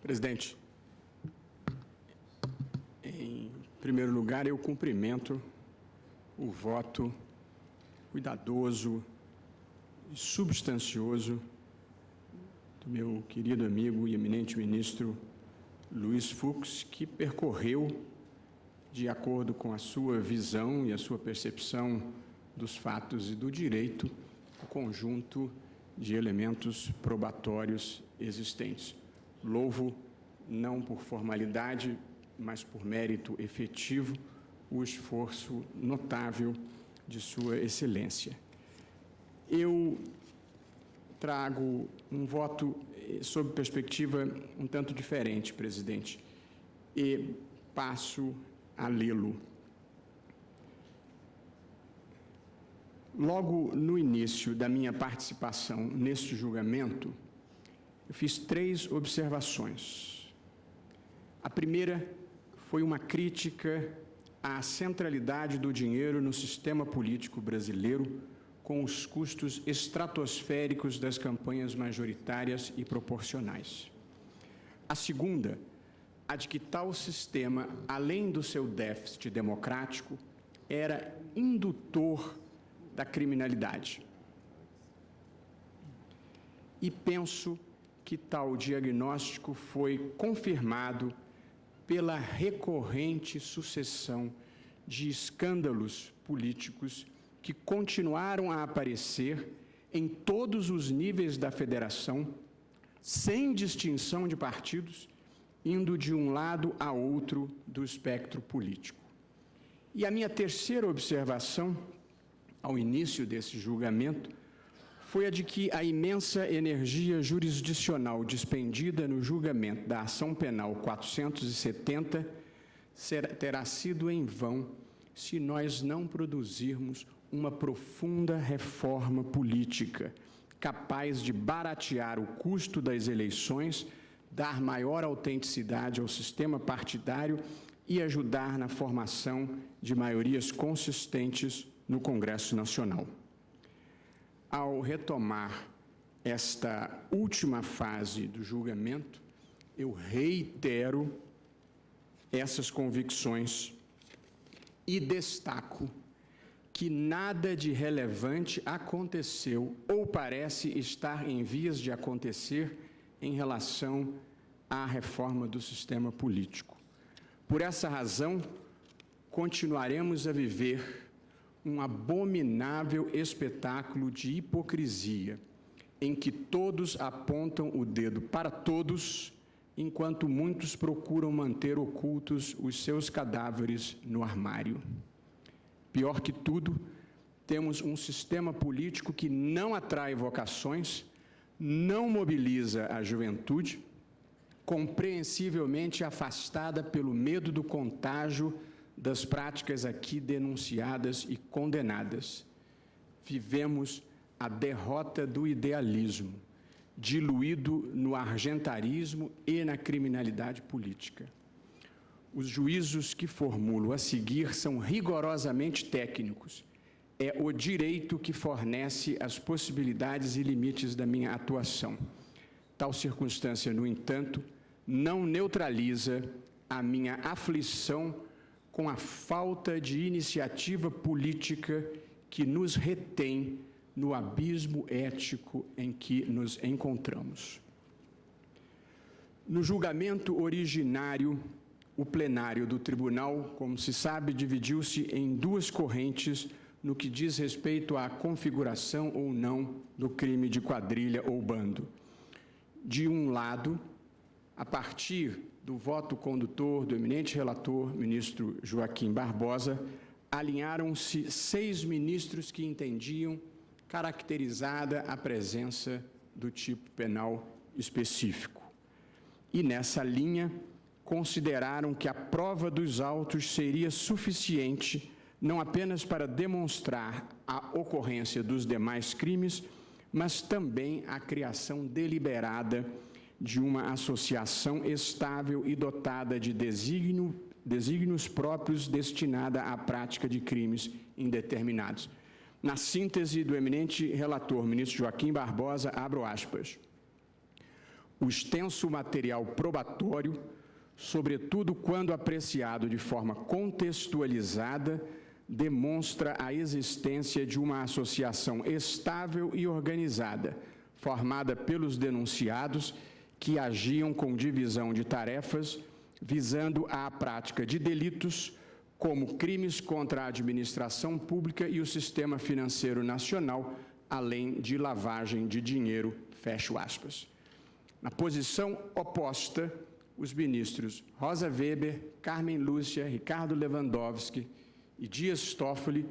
Presidente, em primeiro lugar, eu cumprimento o voto cuidadoso e substancioso do meu querido amigo e eminente ministro Luiz Fux, que percorreu, de acordo com a sua visão e a sua percepção dos fatos e do direito, o conjunto de elementos probatórios existentes. Louvo, não por formalidade, mas por mérito efetivo, o esforço notável de Sua Excelência. Eu trago um voto sob perspectiva um tanto diferente, presidente, e passo a lê-lo. Logo no início da minha participação neste julgamento, eu fiz 3 observações. A primeira foi uma crítica à centralidade do dinheiro no sistema político brasileiro, com os custos estratosféricos das campanhas majoritárias e proporcionais. A segunda, a de que tal sistema, além do seu déficit democrático, era indutor da criminalidade. E penso que tal diagnóstico foi confirmado pela recorrente sucessão de escândalos políticos que continuaram a aparecer em todos os níveis da federação, sem distinção de partidos, indo de um lado a outro do espectro político. E a minha terceira observação, ao início desse julgamento, foi a de que a imensa energia jurisdicional despendida no julgamento da ação penal 470 terá sido em vão se nós não produzirmos uma profunda reforma política, capaz de baratear o custo das eleições, dar maior autenticidade ao sistema partidário e ajudar na formação de maiorias consistentes no Congresso Nacional. Ao retomar esta última fase do julgamento, eu reitero essas convicções e destaco que nada de relevante aconteceu ou parece estar em vias de acontecer em relação à reforma do sistema político. Por essa razão, continuaremos a viver um abominável espetáculo de hipocrisia, em que todos apontam o dedo para todos, enquanto muitos procuram manter ocultos os seus cadáveres no armário. Pior que tudo, temos um sistema político que não atrai vocações, não mobiliza a juventude, compreensivelmente afastada pelo medo do contágio das práticas aqui denunciadas e condenadas. Vivemos a derrota do idealismo, diluído no argentarismo e na criminalidade política. Os juízos que formulo a seguir são rigorosamente técnicos. É o direito que fornece as possibilidades e limites da minha atuação. Tal circunstância, no entanto, não neutraliza a minha aflição com a falta de iniciativa política que nos retém no abismo ético em que nos encontramos. No julgamento originário, o plenário do tribunal, como se sabe, dividiu-se em 2 correntes no que diz respeito à configuração ou não do crime de quadrilha ou bando. De um lado, a partir do voto condutor do eminente relator, ministro Joaquim Barbosa, alinharam-se 6 ministros que entendiam caracterizada a presença do tipo penal específico. E nessa linha, consideraram que a prova dos autos seria suficiente não apenas para demonstrar a ocorrência dos demais crimes, mas também a criação deliberada de uma associação estável e dotada de desígnios próprios destinada à prática de crimes indeterminados. Na síntese do eminente relator, ministro Joaquim Barbosa, abro aspas. o extenso material probatório, sobretudo quando apreciado de forma contextualizada, demonstra a existência de uma associação estável e organizada, formada pelos denunciados que agiam com divisão de tarefas, visando a prática de delitos como crimes contra a administração pública e o sistema financeiro nacional, além de lavagem de dinheiro, fecho aspas. Na posição oposta, os ministros Rosa Weber, Carmen Lúcia, Ricardo Lewandowski e Dias Toffoli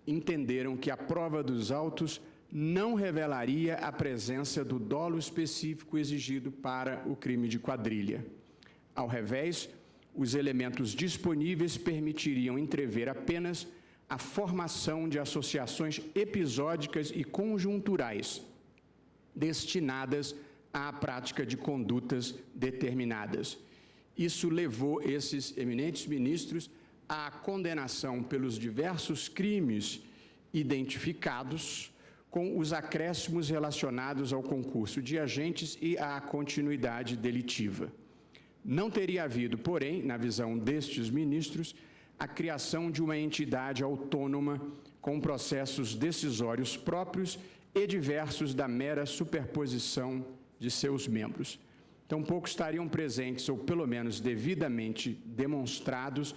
entenderam que a prova dos autos não revelaria a presença do dolo específico exigido para o crime de quadrilha. Ao revés, os elementos disponíveis permitiriam entrever apenas a formação de associações episódicas e conjunturais, destinadas à prática de condutas determinadas. Isso levou esses eminentes ministros à condenação pelos diversos crimes identificados, com os acréscimos relacionados ao concurso de agentes e à continuidade delitiva. Não teria havido, porém, na visão destes ministros, a criação de uma entidade autônoma com processos decisórios próprios e diversos da mera superposição de seus membros. Tampouco estariam presentes, ou pelo menos devidamente demonstrados,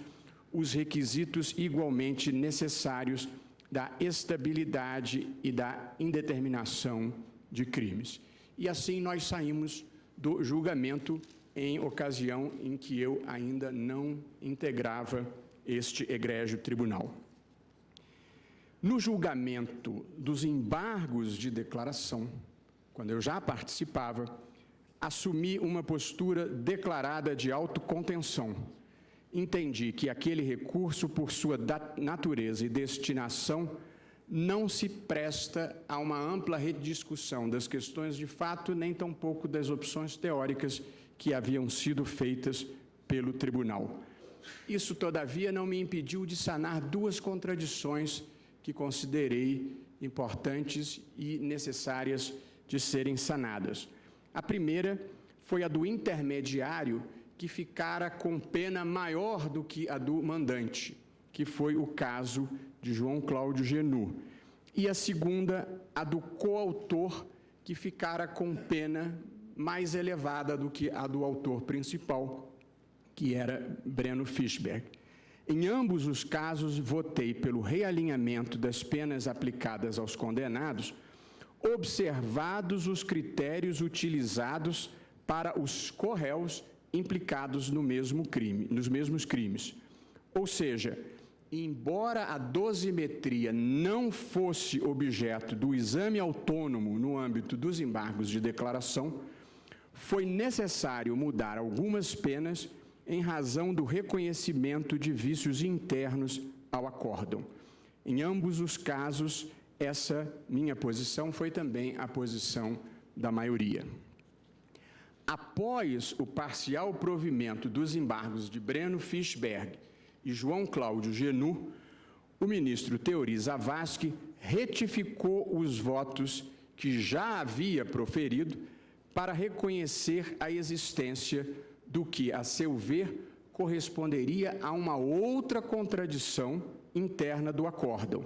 os requisitos igualmente necessários da estabilidade e da indeterminação de crimes. E assim nós saímos do julgamento em ocasião em que eu ainda não integrava este egrégio tribunal. No julgamento dos embargos de declaração, quando eu já participava, assumi uma postura declarada de autocontenção. Entendi que aquele recurso, por sua natureza e destinação, não se presta a uma ampla rediscussão das questões de fato, nem tampouco das opções teóricas que haviam sido feitas pelo tribunal. Isso, todavia, não me impediu de sanar duas contradições que considerei importantes e necessárias de serem sanadas. A primeira foi a do intermediário, que ficara com pena maior do que a do mandante, que foi o caso de João Cláudio Genu. E a segunda, a do coautor, que ficara com pena mais elevada do que a do autor principal, que era Breno Fischberg. Em ambos os casos, votei pelo realinhamento das penas aplicadas aos condenados, observados os critérios utilizados para os corréus implicados no mesmo crime, nos mesmos crimes. Ou seja, embora a dosimetria não fosse objeto do exame autônomo no âmbito dos embargos de declaração, foi necessário mudar algumas penas em razão do reconhecimento de vícios internos ao acórdão. Em ambos os casos, essa minha posição foi também a posição da maioria. Após o parcial provimento dos embargos de Breno Fischberg e João Cláudio Genu, o ministro Teori Zavascki retificou os votos que já havia proferido para reconhecer a existência do que, a seu ver, corresponderia a uma outra contradição interna do acórdão,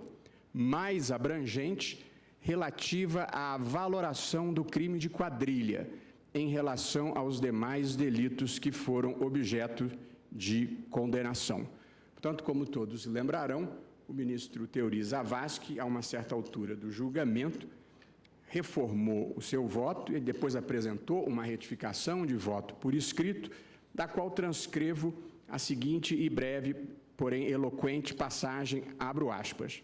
mais abrangente, relativa à valoração do crime de quadrilha, em relação aos demais delitos que foram objeto de condenação. Portanto, como todos lembrarão, o ministro Teori Zavascki, a uma certa altura do julgamento, reformou o seu voto e depois apresentou uma retificação de voto por escrito, da qual transcrevo a seguinte e breve, porém eloquente passagem, abro aspas.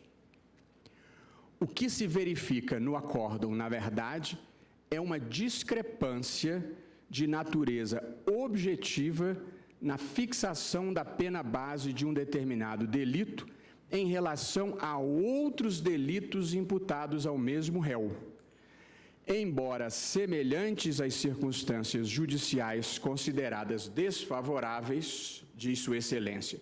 O que se verifica no acórdão, na verdade, é uma discrepância de natureza objetiva na fixação da pena base de um determinado delito em relação a outros delitos imputados ao mesmo réu. Embora semelhantes às circunstâncias judiciais consideradas desfavoráveis, diz Sua Excelência,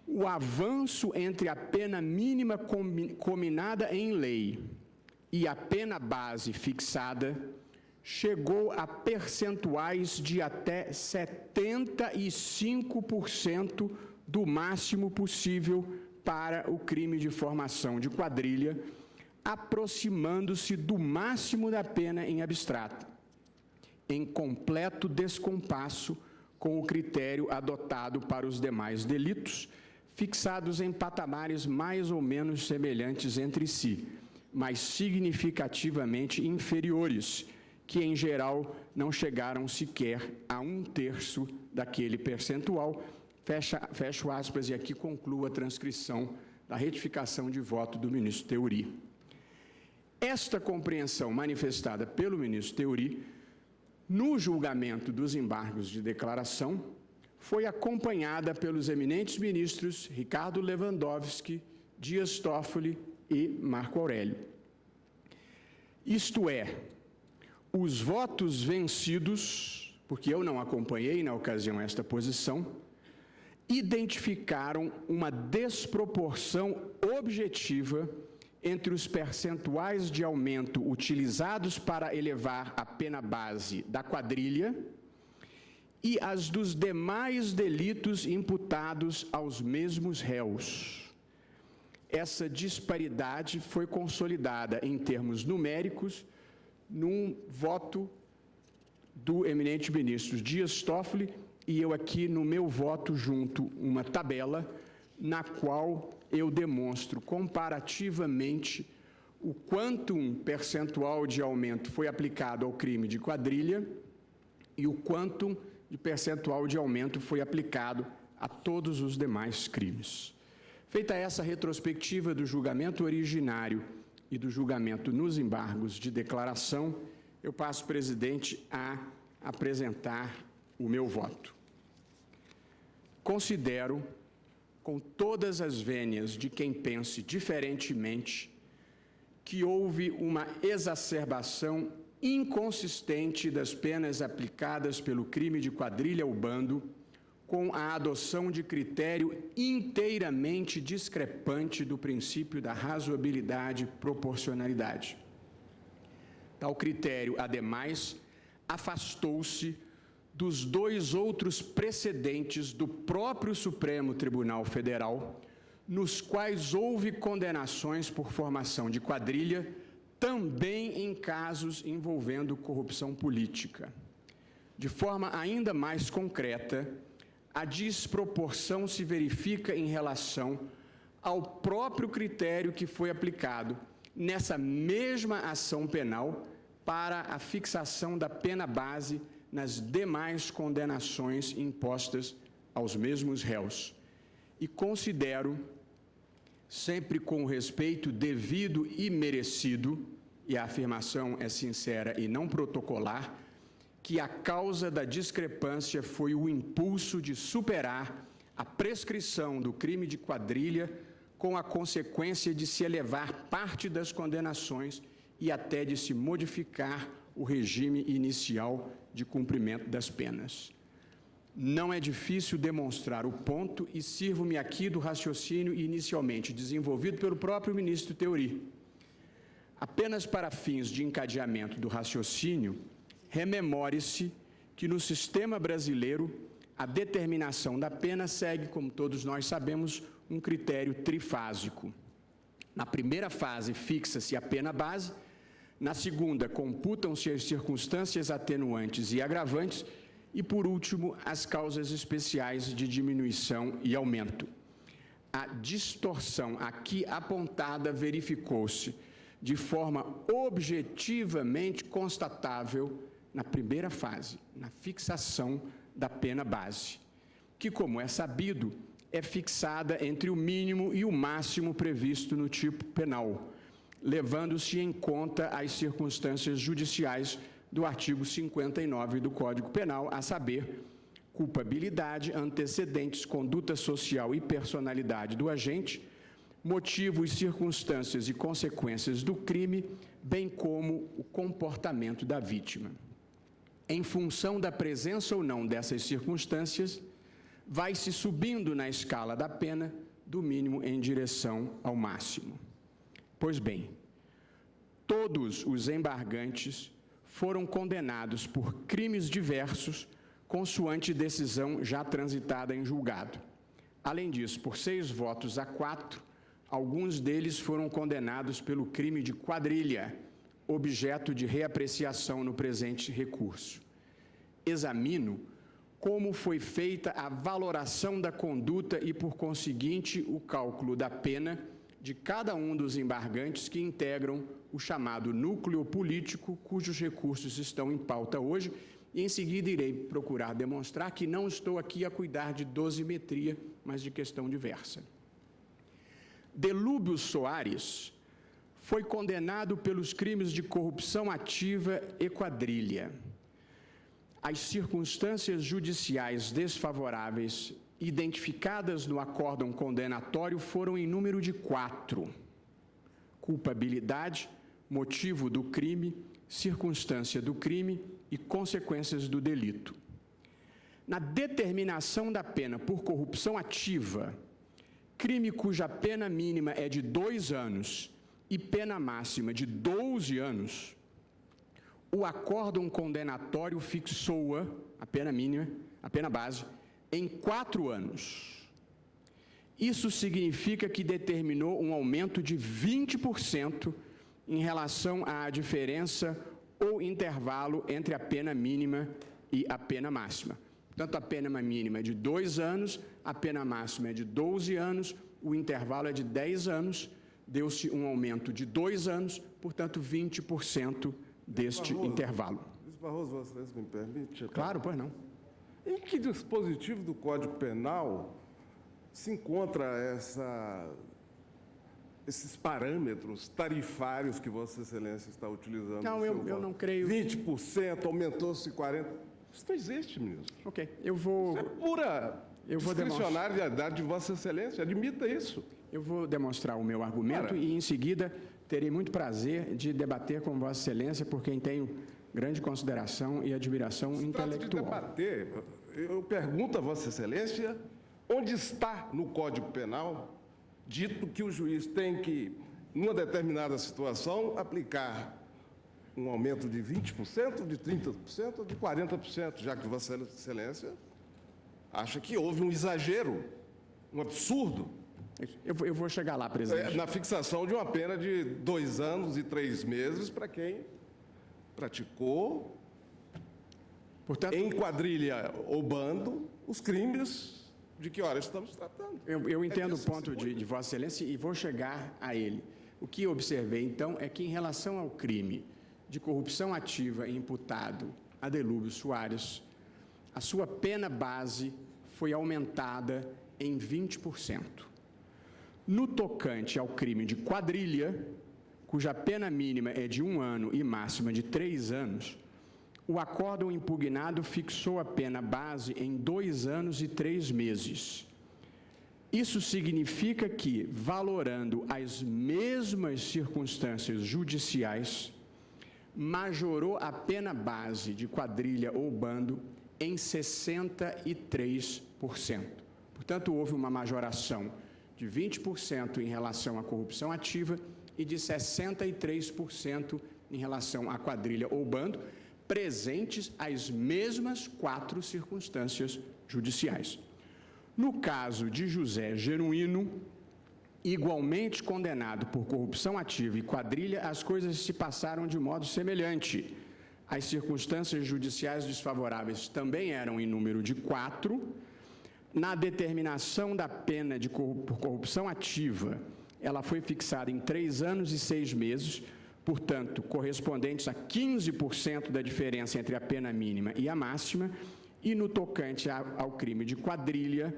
o avanço entre a pena mínima combinada em lei e a pena base fixada chegou a percentuais de até 75% do máximo possível para o crime de formação de quadrilha, aproximando-se do máximo da pena em abstrato, em completo descompasso com o critério adotado para os demais delitos, fixados em patamares mais ou menos semelhantes entre si, mas significativamente inferiores, que em geral não chegaram sequer a 1/3 daquele percentual. Fecho aspas, e aqui concluo a transcrição da retificação de voto do ministro Theory. Esta compreensão manifestada pelo ministro Theory no julgamento dos embargos de declaração foi acompanhada pelos eminentes ministros Ricardo Lewandowski, Dias Toffoli e Marco Aurélio. Isto é, os votos vencidos, porque eu não acompanhei na ocasião esta posição, identificaram uma desproporção objetiva entre os percentuais de aumento utilizados para elevar a pena base da quadrilha e as dos demais delitos imputados aos mesmos réus. Essa disparidade foi consolidada em termos numéricos num voto do eminente ministro Dias Toffoli, e eu aqui no meu voto junto uma tabela na qual eu demonstro comparativamente o quantum percentual de aumento foi aplicado ao crime de quadrilha e o quantum de percentual de aumento foi aplicado a todos os demais crimes. Feita essa retrospectiva do julgamento originário e do julgamento nos embargos de declaração, eu passo, presidente, a apresentar o meu voto. Considero, com todas as vênias de quem pense diferentemente, que houve uma exacerbação inconsistente das penas aplicadas pelo crime de quadrilha ao bando, com a adoção de critério inteiramente discrepante do princípio da razoabilidade e proporcionalidade. Tal critério, ademais, afastou-se dos dois outros precedentes do próprio Supremo Tribunal Federal, nos quais houve condenações por formação de quadrilha, também em casos envolvendo corrupção política. De forma ainda mais concreta, a desproporção se verifica em relação ao próprio critério que foi aplicado nessa mesma ação penal para a fixação da pena base nas demais condenações impostas aos mesmos réus. E considero, sempre com o respeito devido e merecido, e a afirmação é sincera e não protocolar, que a causa da discrepância foi o impulso de superar a prescrição do crime de quadrilha, com a consequência de se elevar parte das condenações e até de se modificar o regime inicial de cumprimento das penas. Não é difícil demonstrar o ponto e sirvo-me aqui do raciocínio inicialmente desenvolvido pelo próprio ministro Theory. Apenas para fins de encadeamento do raciocínio, rememore-se que no sistema brasileiro a determinação da pena segue, como todos nós sabemos, um critério trifásico. Na primeira fase, fixa-se a pena base. Na segunda, computam-se as circunstâncias atenuantes e agravantes e, por último, as causas especiais de diminuição e aumento. A distorção aqui apontada verificou-se de forma objetivamente constatável na primeira fase, na fixação da pena base, que, como é sabido, é fixada entre o mínimo e o máximo previsto no tipo penal, levando-se em conta as circunstâncias judiciais do artigo 59 do Código Penal, a saber, culpabilidade, antecedentes, conduta social e personalidade do agente, motivos, circunstâncias e consequências do crime, bem como o comportamento da vítima. Em função da presença ou não dessas circunstâncias, vai-se subindo na escala da pena do mínimo em direção ao máximo. Pois bem, todos os embargantes foram condenados por crimes diversos, consoante decisão já transitada em julgado. Além disso, por 6 votos a 4, alguns deles foram condenados pelo crime de quadrilha, objeto de reapreciação no presente recurso. Examino como foi feita a valoração da conduta e, por conseguinte, o cálculo da pena de cada um dos embargantes que integram o chamado núcleo político, cujos recursos estão em pauta hoje, e em seguida irei procurar demonstrar que não estou aqui a cuidar de dosimetria, mas de questão diversa. Delúbio Soares foi condenado pelos crimes de corrupção ativa e quadrilha. As circunstâncias judiciais desfavoráveis identificadas no acórdão condenatório foram em número de 4. Culpabilidade, motivo do crime, circunstância do crime e consequências do delito. Na determinação da pena por corrupção ativa, crime cuja pena mínima é de 2 anos e pena máxima de 12 anos, o acórdão condenatório fixou-a, a pena mínima, a pena base, em 4 anos. Isso significa que determinou um aumento de 20% em relação à diferença ou intervalo entre a pena mínima e a pena máxima. Portanto, a pena mínima é de 2 anos, a pena máxima é de 12 anos, o intervalo é de 10 anos, deu-se um aumento de 2 anos, portanto, 20% deste intervalo. Luiz Barroso, Vossa Excelência, me permite? Claro, pois não. Em que dispositivo do Código Penal se encontra esses parâmetros tarifários que Vossa Excelência está utilizando? Não, eu não creio. 20%, aumentou-se 40%. Isso não existe, ministro. Ok, eu vou... Isso é pura discricionariedade de Vossa Excelência, admita isso. Eu vou demonstrar o meu argumento e, em seguida, terei muito prazer de debater com Vossa Excelência, por quem tenho grande consideração e admiração intelectual. De debater, eu pergunto a Vossa Excelência, onde está no Código Penal dito que o juiz tem que, numa determinada situação, aplicar um aumento de 20%, de 30% ou de 40%, já que Vossa Excelência acha que houve um exagero, um absurdo. Eu vou chegar lá, presidente. Na fixação de uma pena de 2 anos e 3 meses para quem praticou, portanto, em quadrilha ou bando, os crimes de que hora estamos tratando. Eu entendo o ponto de Vossa Excelência e vou chegar a ele. O que observei, então, é que, em relação ao crime de corrupção ativa imputado a Delúbio Soares, a sua pena base foi aumentada em 20%. No tocante ao crime de quadrilha, cuja pena mínima é de 1 ano e máxima de 3 anos, o acórdão impugnado fixou a pena base em 2 anos e 3 meses. Isso significa que, valorando as mesmas circunstâncias judiciais, majorou a pena base de quadrilha ou bando em 63%. Portanto, houve uma majoração de 20% em relação à corrupção ativa e de 63% em relação à quadrilha ou bando, presentes as mesmas 4 circunstâncias judiciais. No caso de José Genuíno, igualmente condenado por corrupção ativa e quadrilha, as coisas se passaram de modo semelhante. As circunstâncias judiciais desfavoráveis também eram em número de 4. Na determinação da pena por corrupção ativa, ela foi fixada em 3 anos e 6 meses, portanto, correspondentes a 15% da diferença entre a pena mínima e a máxima, e no tocante ao crime de quadrilha,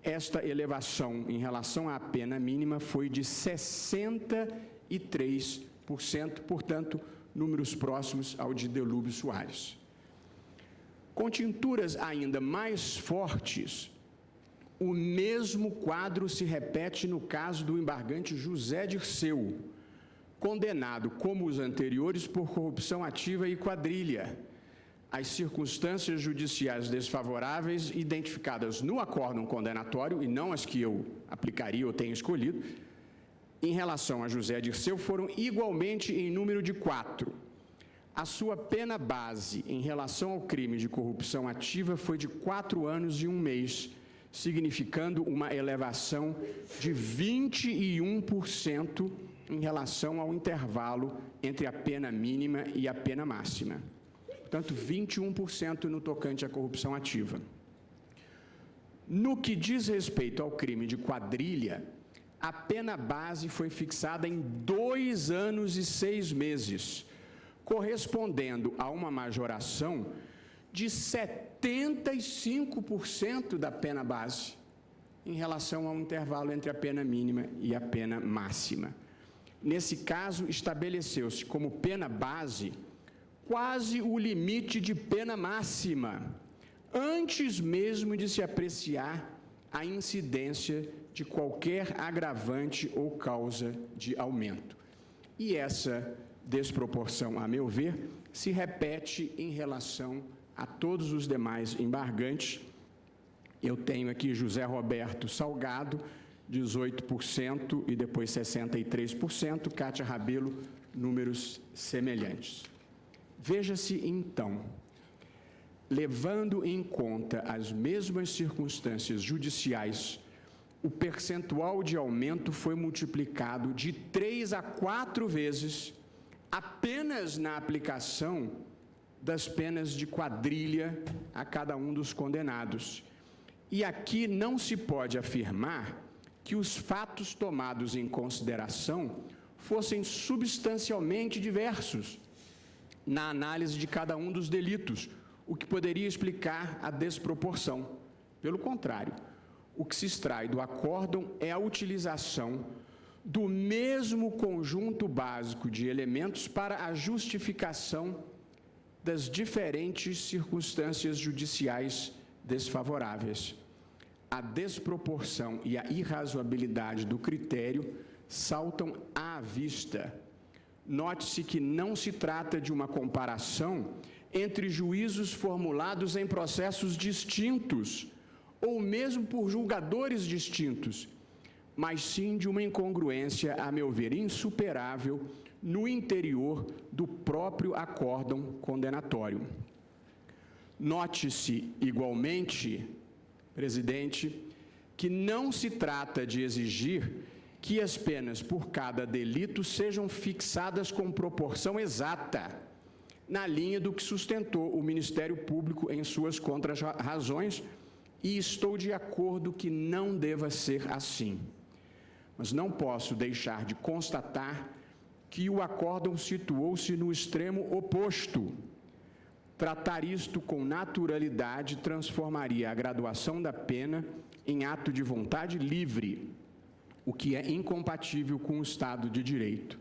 esta elevação em relação à pena mínima foi de 63%, portanto, números próximos ao de Delúbio Soares. Com tinturas ainda mais fortes, o mesmo quadro se repete no caso do embargante José Dirceu, condenado, como os anteriores, por corrupção ativa e quadrilha. As circunstâncias judiciais desfavoráveis identificadas no acórdão condenatório, e não as que eu aplicaria ou tenho escolhido, em relação a José Dirceu, foram igualmente em número de 4. a sua pena base em relação ao crime de corrupção ativa foi de 4 anos e 1 mês, significando uma elevação de 21% em relação ao intervalo entre a pena mínima e a pena máxima. Portanto, 21% no tocante à corrupção ativa. No que diz respeito ao crime de quadrilha, a pena base foi fixada em 2 anos e 6 meses, correspondendo a uma majoração de 75% da pena base em relação ao intervalo entre a pena mínima e a pena máxima. Nesse caso, estabeleceu-se como pena base quase o limite de pena máxima, antes mesmo de se apreciar a incidência de qualquer agravante ou causa de aumento. E essa desproporção, a meu ver, se repete em relação a todos os demais embargantes. Eu tenho aqui José Roberto Salgado, 18% e depois 63%, Cátia Rabelo, números semelhantes. Veja-se, então, levando em conta as mesmas circunstâncias judiciais, o percentual de aumento foi multiplicado de 3 a 4 vezes apenas na aplicação das penas de quadrilha a cada um dos condenados. E aqui não se pode afirmar que os fatos tomados em consideração fossem substancialmente diversos na análise de cada um dos delitos, o que poderia explicar a desproporção. Pelo contrário, o que se extrai do acórdão é a utilização do mesmo conjunto básico de elementos para a justificação das diferentes circunstâncias judiciais desfavoráveis. A desproporção e a irrazoabilidade do critério saltam à vista. Note-se que não se trata de uma comparação entre juízos formulados em processos distintos, ou mesmo por julgadores distintos, mas sim de uma incongruência, a meu ver, insuperável no interior do próprio acórdão condenatório. Note-se, igualmente, presidente, que não se trata de exigir que as penas por cada delito sejam fixadas com proporção exata, na linha do que sustentou o Ministério Público em suas contrarrazões, e estou de acordo que não deva ser assim. Mas não posso deixar de constatar que o acórdão situou-se no extremo oposto. Tratar isto com naturalidade transformaria a graduação da pena em ato de vontade livre, o que é incompatível com o Estado de Direito.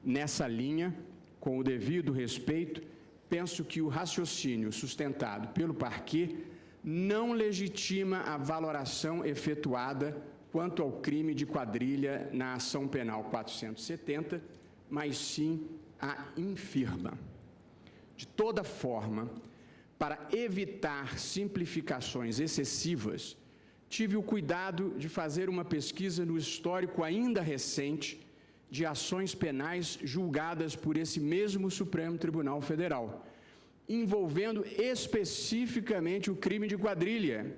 Nessa linha, com o devido respeito, penso que o raciocínio sustentado pelo parquê não legitima a valoração efetuada quanto ao crime de quadrilha na ação penal 470, mas sim a infirma. De toda forma, para evitar simplificações excessivas, tive o cuidado de fazer uma pesquisa no histórico ainda recente de ações penais julgadas por esse mesmo Supremo Tribunal Federal, envolvendo especificamente o crime de quadrilha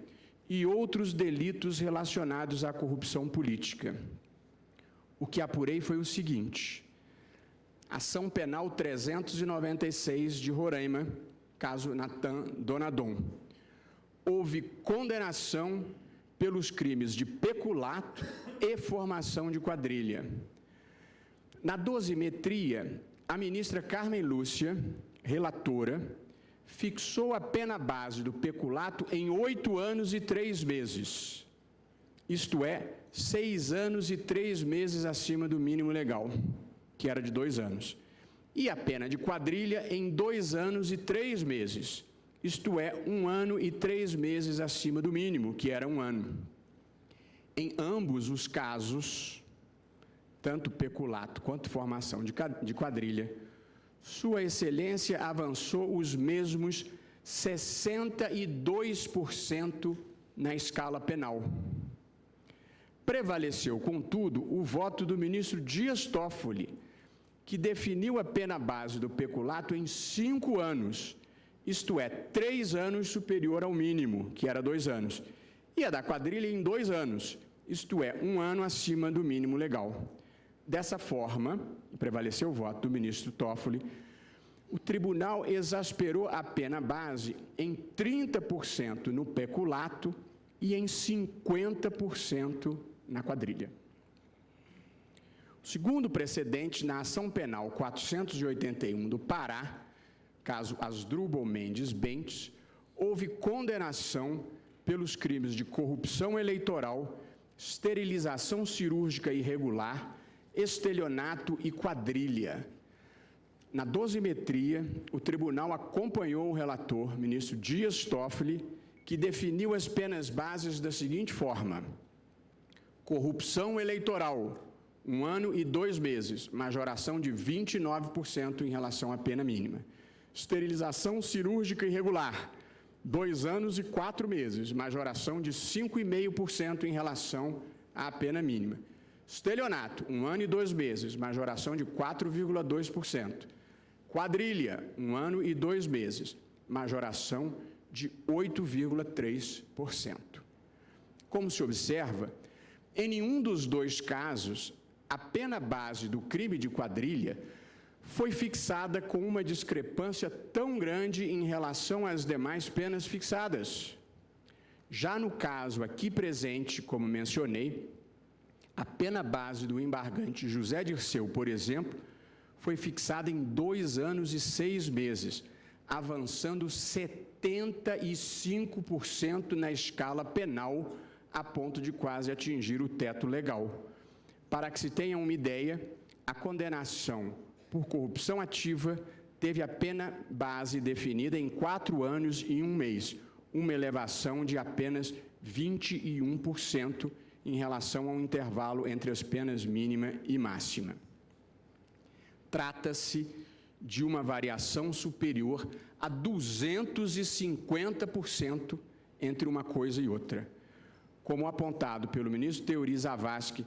e outros delitos relacionados à corrupção política. O que apurei foi o seguinte: ação penal 396 de Roraima, caso Natan Donadon. Houve condenação pelos crimes de peculato e formação de quadrilha. Na dosimetria, a ministra Carmen Lúcia, relatora, fixou a pena base do peculato em 8 anos e 3 meses, isto é, 6 anos e 3 meses acima do mínimo legal, que era de 2 anos, e a pena de quadrilha em 2 anos e 3 meses, isto é, 1 ano e 3 meses acima do mínimo, que era 1 ano. Em ambos os casos, tanto peculato quanto formação de quadrilha, Sua Excelência avançou os mesmos 62% na escala penal. Prevaleceu, contudo, o voto do ministro Dias Toffoli, que definiu a pena base do peculato em 5 anos, isto é, 3 anos superior ao mínimo, que era 2 anos, e a da quadrilha em 2 anos, isto é, 1 ano acima do mínimo legal. Dessa forma, prevaleceu o voto do ministro Toffoli, o tribunal exasperou a pena base em 30% no peculato e em 50% na quadrilha. O segundo precedente na ação penal 481 do Pará, caso Asdrubal Mendes Bentes, houve condenação pelos crimes de corrupção eleitoral, esterilização cirúrgica irregular, estelionato e quadrilha. Na dosimetria, o tribunal acompanhou o relator, ministro Dias Toffoli, que definiu as penas bases da seguinte forma: corrupção eleitoral, 1 ano e 2 meses, majoração de 29% em relação à pena mínima. Esterilização cirúrgica irregular, 2 anos e 4 meses, majoração de 5,5% em relação à pena mínima. Estelionato, 1 ano e 2 meses, majoração de 4,2%. Quadrilha, 1 ano e 2 meses, majoração de 8,3%. Como se observa, em nenhum dos 2 casos, a pena base do crime de quadrilha foi fixada com uma discrepância tão grande em relação às demais penas fixadas. Já no caso aqui presente, como mencionei, a pena base do embargante José Dirceu, por exemplo, foi fixada em 2 anos e 6 meses, avançando 75% na escala penal, a ponto de quase atingir o teto legal. Para que se tenha uma ideia, a condenação por corrupção ativa teve a pena base definida em 4 anos e 1 mês, uma elevação de apenas 21% em relação ao intervalo entre as penas mínima e máxima. Trata-se de uma variação superior a 250% entre uma coisa e outra. Como apontado pelo ministro Teori Zavascki,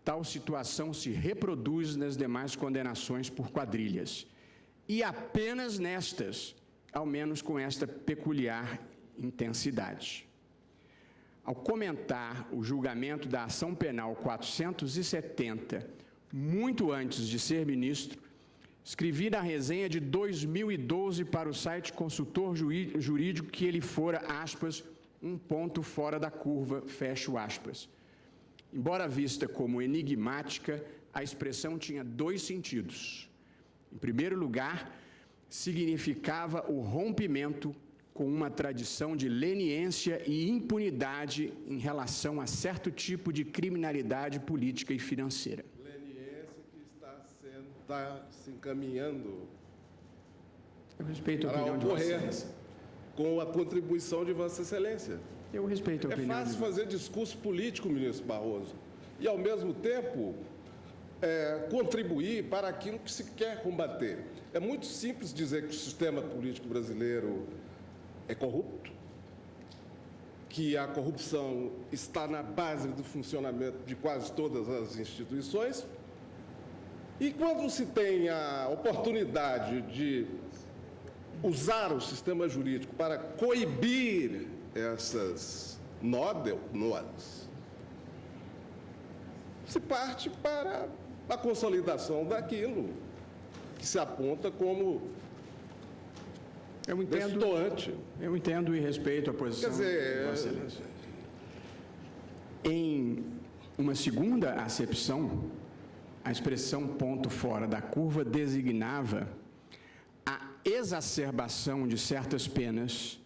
tal situação se reproduz nas demais condenações por quadrilhas. E apenas nestas, ao menos com esta peculiar intensidade. Ao comentar o julgamento da ação penal 470, muito antes de ser ministro, escrevi na resenha de 2012 para o site Consultor Jurídico que ele fora, aspas, um ponto fora da curva, fecho aspas. Embora vista como enigmática, a expressão tinha 2 sentidos. Em primeiro lugar, significava o rompimento com uma tradição de leniência e impunidade em relação a certo tipo de criminalidade política e financeira. Leniência que está se encaminhando Eu respeito a opinião de Vossa Excelência. Com a contribuição de Vossa Excelência. Eu respeito a opinião. É fácil fazer discurso político, ministro Barroso, e, ao mesmo tempo, contribuir para aquilo que se quer combater. É muito simples dizer que o sistema político brasileiro é corrupto, que a corrupção está na base do funcionamento de quase todas as instituições, e quando se tem a oportunidade de usar o sistema jurídico para coibir essas nodas, se parte para a consolidação daquilo que se aponta como destoante. Eu entendo e respeito a posição de Vossa Excelência. Em uma segunda acepção, a expressão ponto fora da curva designava a exacerbação de certas penas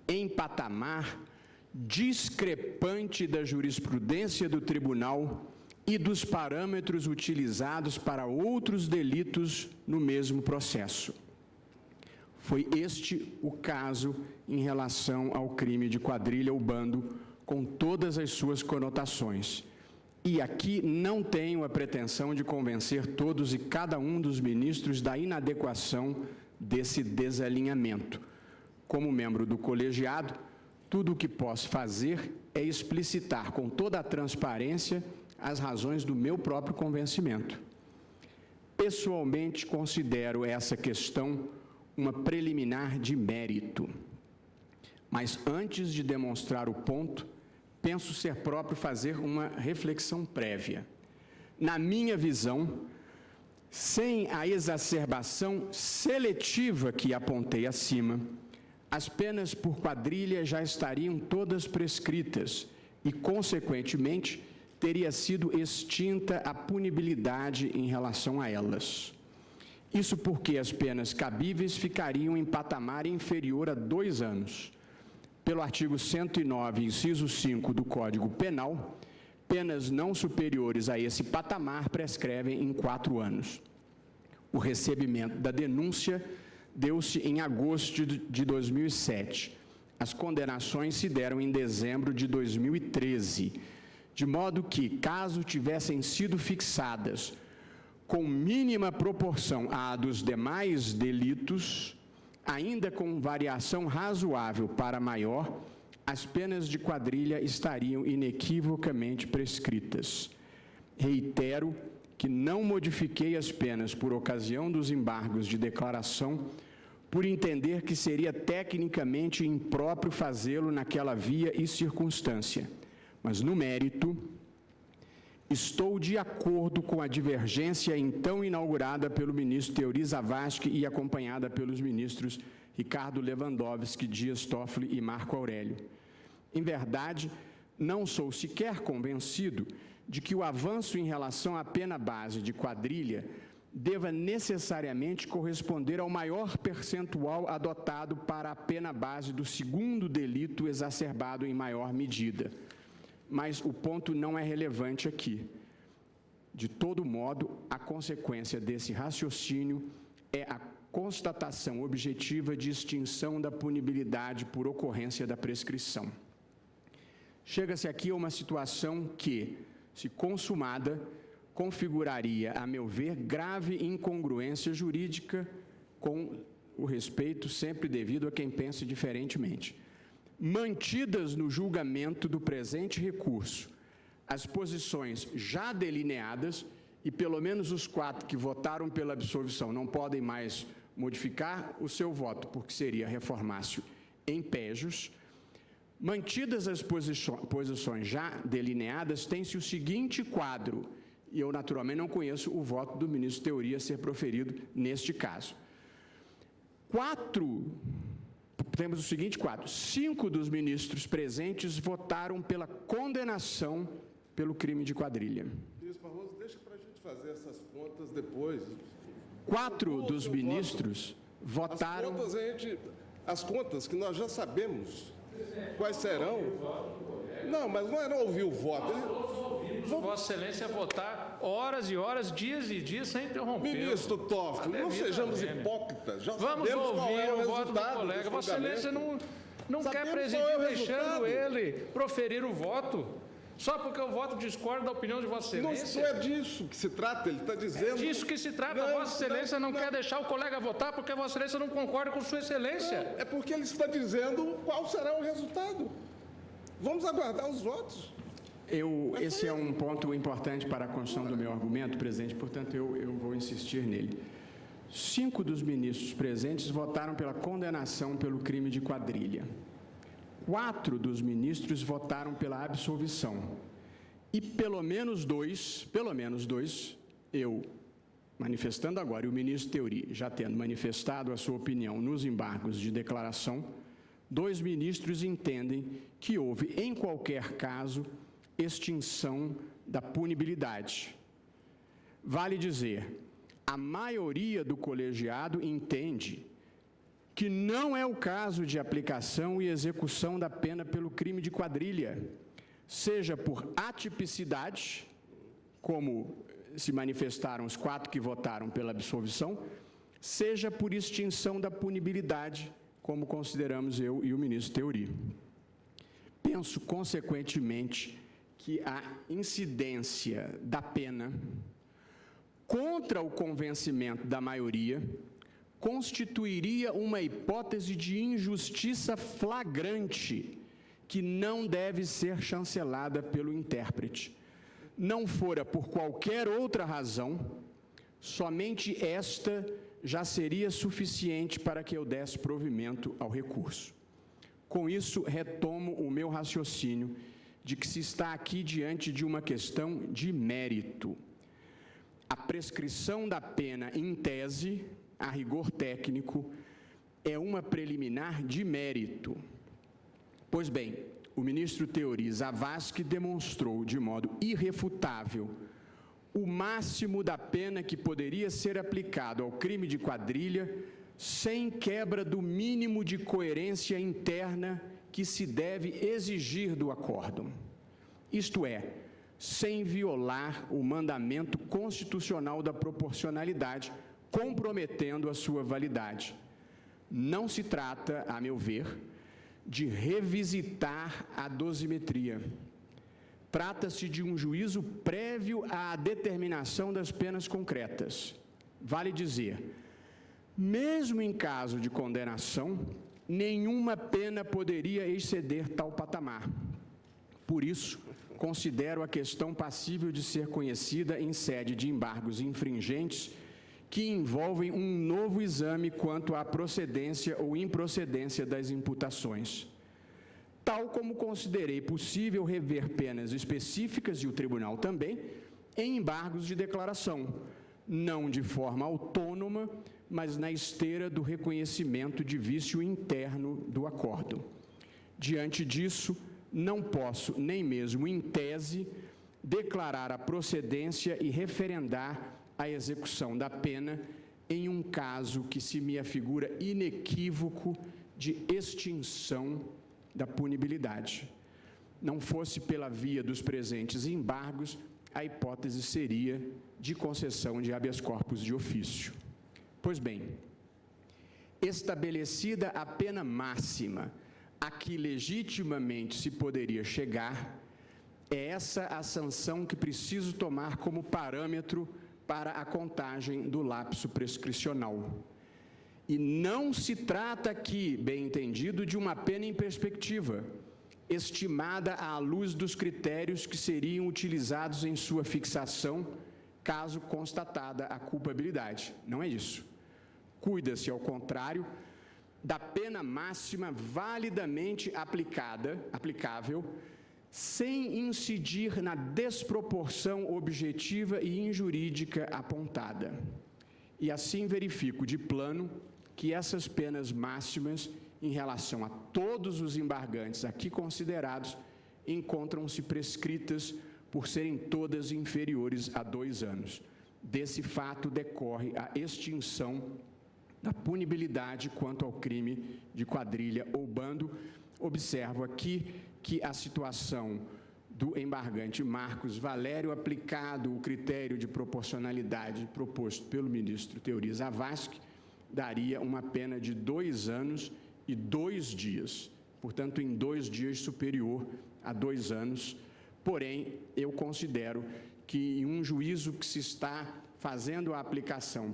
em patamar discrepante da jurisprudência do tribunal e dos parâmetros utilizados para outros delitos no mesmo processo. Foi este o caso em relação ao crime de quadrilha ou bando, com todas as suas conotações. E aqui não tenho a pretensão de convencer todos e cada um dos ministros da inadequação desse desalinhamento. Como membro do colegiado, tudo o que posso fazer é explicitar com toda a transparência as razões do meu próprio convencimento. pessoalmente considero essa questão uma preliminar de mérito. Mas antes de demonstrar o ponto, penso ser próprio fazer uma reflexão prévia. Na minha visão, sem a exacerbação seletiva que apontei acima, as penas por quadrilha já estariam todas prescritas e, consequentemente, teria sido extinta a punibilidade em relação a elas. Isso porque as penas cabíveis ficariam em patamar inferior a 2 anos. Pelo artigo 109, inciso 5 do Código Penal, penas não superiores a esse patamar prescrevem em 4 anos. O recebimento da denúncia deu-se em agosto de 2007. As condenações se deram em dezembro de 2013, de modo que, caso tivessem sido fixadas com mínima proporção à dos demais delitos, ainda com variação razoável para maior, as penas de quadrilha estariam inequivocamente prescritas. Reitero que não modifiquei as penas por ocasião dos embargos de declaração, por entender que seria tecnicamente impróprio fazê-lo naquela via e circunstância. Mas, no mérito, estou de acordo com a divergência então inaugurada pelo ministro Teori Zavascki e acompanhada pelos ministros Ricardo Lewandowski, Dias Toffoli e Marco Aurélio. Em verdade, não sou sequer convencido de que o avanço em relação à pena base de quadrilha deva necessariamente corresponder ao maior percentual adotado para a pena base do segundo delito exacerbado em maior medida. Mas o ponto não é relevante aqui. De todo modo, a consequência desse raciocínio é a constatação objetiva de extinção da punibilidade por ocorrência da prescrição. Chega-se aqui a uma situação que, se consumada, configuraria, a meu ver, grave incongruência jurídica, com o respeito sempre devido a quem pensa diferentemente. Mantidas no julgamento do presente recurso as posições já delineadas, e pelo menos os 4 que votaram pela absolvição não podem mais modificar o seu voto, porque seria reformácio em pejus, mantidas as posições já delineadas, tem-se o seguinte quadro, e eu naturalmente não conheço o voto do ministro Teori a ser proferido neste caso. Temos o seguinte quadro: 5 dos ministros presentes votaram pela condenação pelo crime de quadrilha. Ministro Barroso, deixa para a gente fazer essas contas depois. 4 dos ministros votaram... As contas que nós já sabemos quais serão. Não, mas não era ouvir o voto. Vossa Excelência votar horas e horas, dias e dias, sem interromper. Ministro Toffoli, não sejamos hipócritas. Já vamos ouvir o voto do colega. Vossa Excelência não quer presidir deixando ele proferir o voto, só porque o voto discorda da opinião de Vossa Excelência. Não é disso que se trata, ele está dizendo... É disso que se trata. Vossa Excelência não quer deixar o colega votar porque Vossa Excelência não concorda com Sua Excelência. Não, é porque ele está dizendo qual será o resultado. Vamos aguardar os votos. Esse é um ponto importante para a construção do meu argumento, presidente, portanto, eu vou insistir nele. 5 dos ministros presentes votaram pela condenação pelo crime de quadrilha. 4 dos ministros votaram pela absolvição. E pelo menos dois, eu manifestando agora, e o ministro Teori já tendo manifestado a sua opinião nos embargos de declaração, 2 ministros entendem que houve, em qualquer caso, extinção da punibilidade. Vale dizer, a maioria do colegiado entende que não é o caso de aplicação e execução da pena pelo crime de quadrilha, seja por atipicidade, como se manifestaram os 4 que votaram pela absolvição, seja por extinção da punibilidade, como consideramos eu e o ministro Teori. Penso, consequentemente, que a incidência da pena contra o convencimento da maioria constituiria uma hipótese de injustiça flagrante que não deve ser chancelada pelo intérprete. Não fora por qualquer outra razão, Somente esta já seria suficiente para que eu desse provimento ao recurso. Com isso, retomo o meu raciocínio de que se está aqui diante de uma questão de mérito. A prescrição da pena, em tese, a rigor técnico, é uma preliminar de mérito. Pois bem, o ministro Teori Zavascki demonstrou de modo irrefutável o máximo da pena que poderia ser aplicado ao crime de quadrilha sem quebra do mínimo de coerência interna que se deve exigir do acórdão. Isto é, sem violar o mandamento constitucional da proporcionalidade, comprometendo a sua validade. Não se trata, a meu ver, de revisitar a dosimetria. Trata-se de um juízo prévio à determinação das penas concretas. Vale dizer, mesmo em caso de condenação, nenhuma pena poderia exceder tal patamar. Por isso, considero a questão passível de ser conhecida em sede de embargos infringentes que envolvem um novo exame quanto à procedência ou improcedência das imputações. Tal como considerei possível rever penas específicas, e o tribunal também, em embargos de declaração, não de forma autônoma, mas na esteira do reconhecimento de vício interno do acórdão. Diante disso, não posso, nem mesmo em tese, declarar a procedência e referendar a execução da pena em um caso que se me afigura inequívoco de extinção da punibilidade. Não fosse pela via dos presentes embargos, a hipótese seria de concessão de habeas corpus de ofício. Pois bem, estabelecida a pena máxima a que legitimamente se poderia chegar, é essa a sanção que preciso tomar como parâmetro para a contagem do lapso prescricional. E não se trata aqui, bem entendido, de uma pena em perspectiva, estimada à luz dos critérios que seriam utilizados em sua fixação, caso constatada a culpabilidade. Não é isso. Cuida-se, ao contrário, da pena máxima validamente aplicável, sem incidir na desproporção objetiva e injurídica apontada. E assim verifico de plano que essas penas máximas, em relação a todos os embargantes aqui considerados, encontram-se prescritas por serem todas inferiores a 2 anos. Desse fato decorre a extinção da punibilidade quanto ao crime de quadrilha ou bando. Observo aqui que a situação do embargante Marcos Valério, aplicado o critério de proporcionalidade proposto pelo ministro Teori Zavascki, daria uma pena de 2 anos e 2 dias, portanto, em 2 dias superior a 2 anos. Porém, eu considero que em um juízo que se está fazendo a aplicação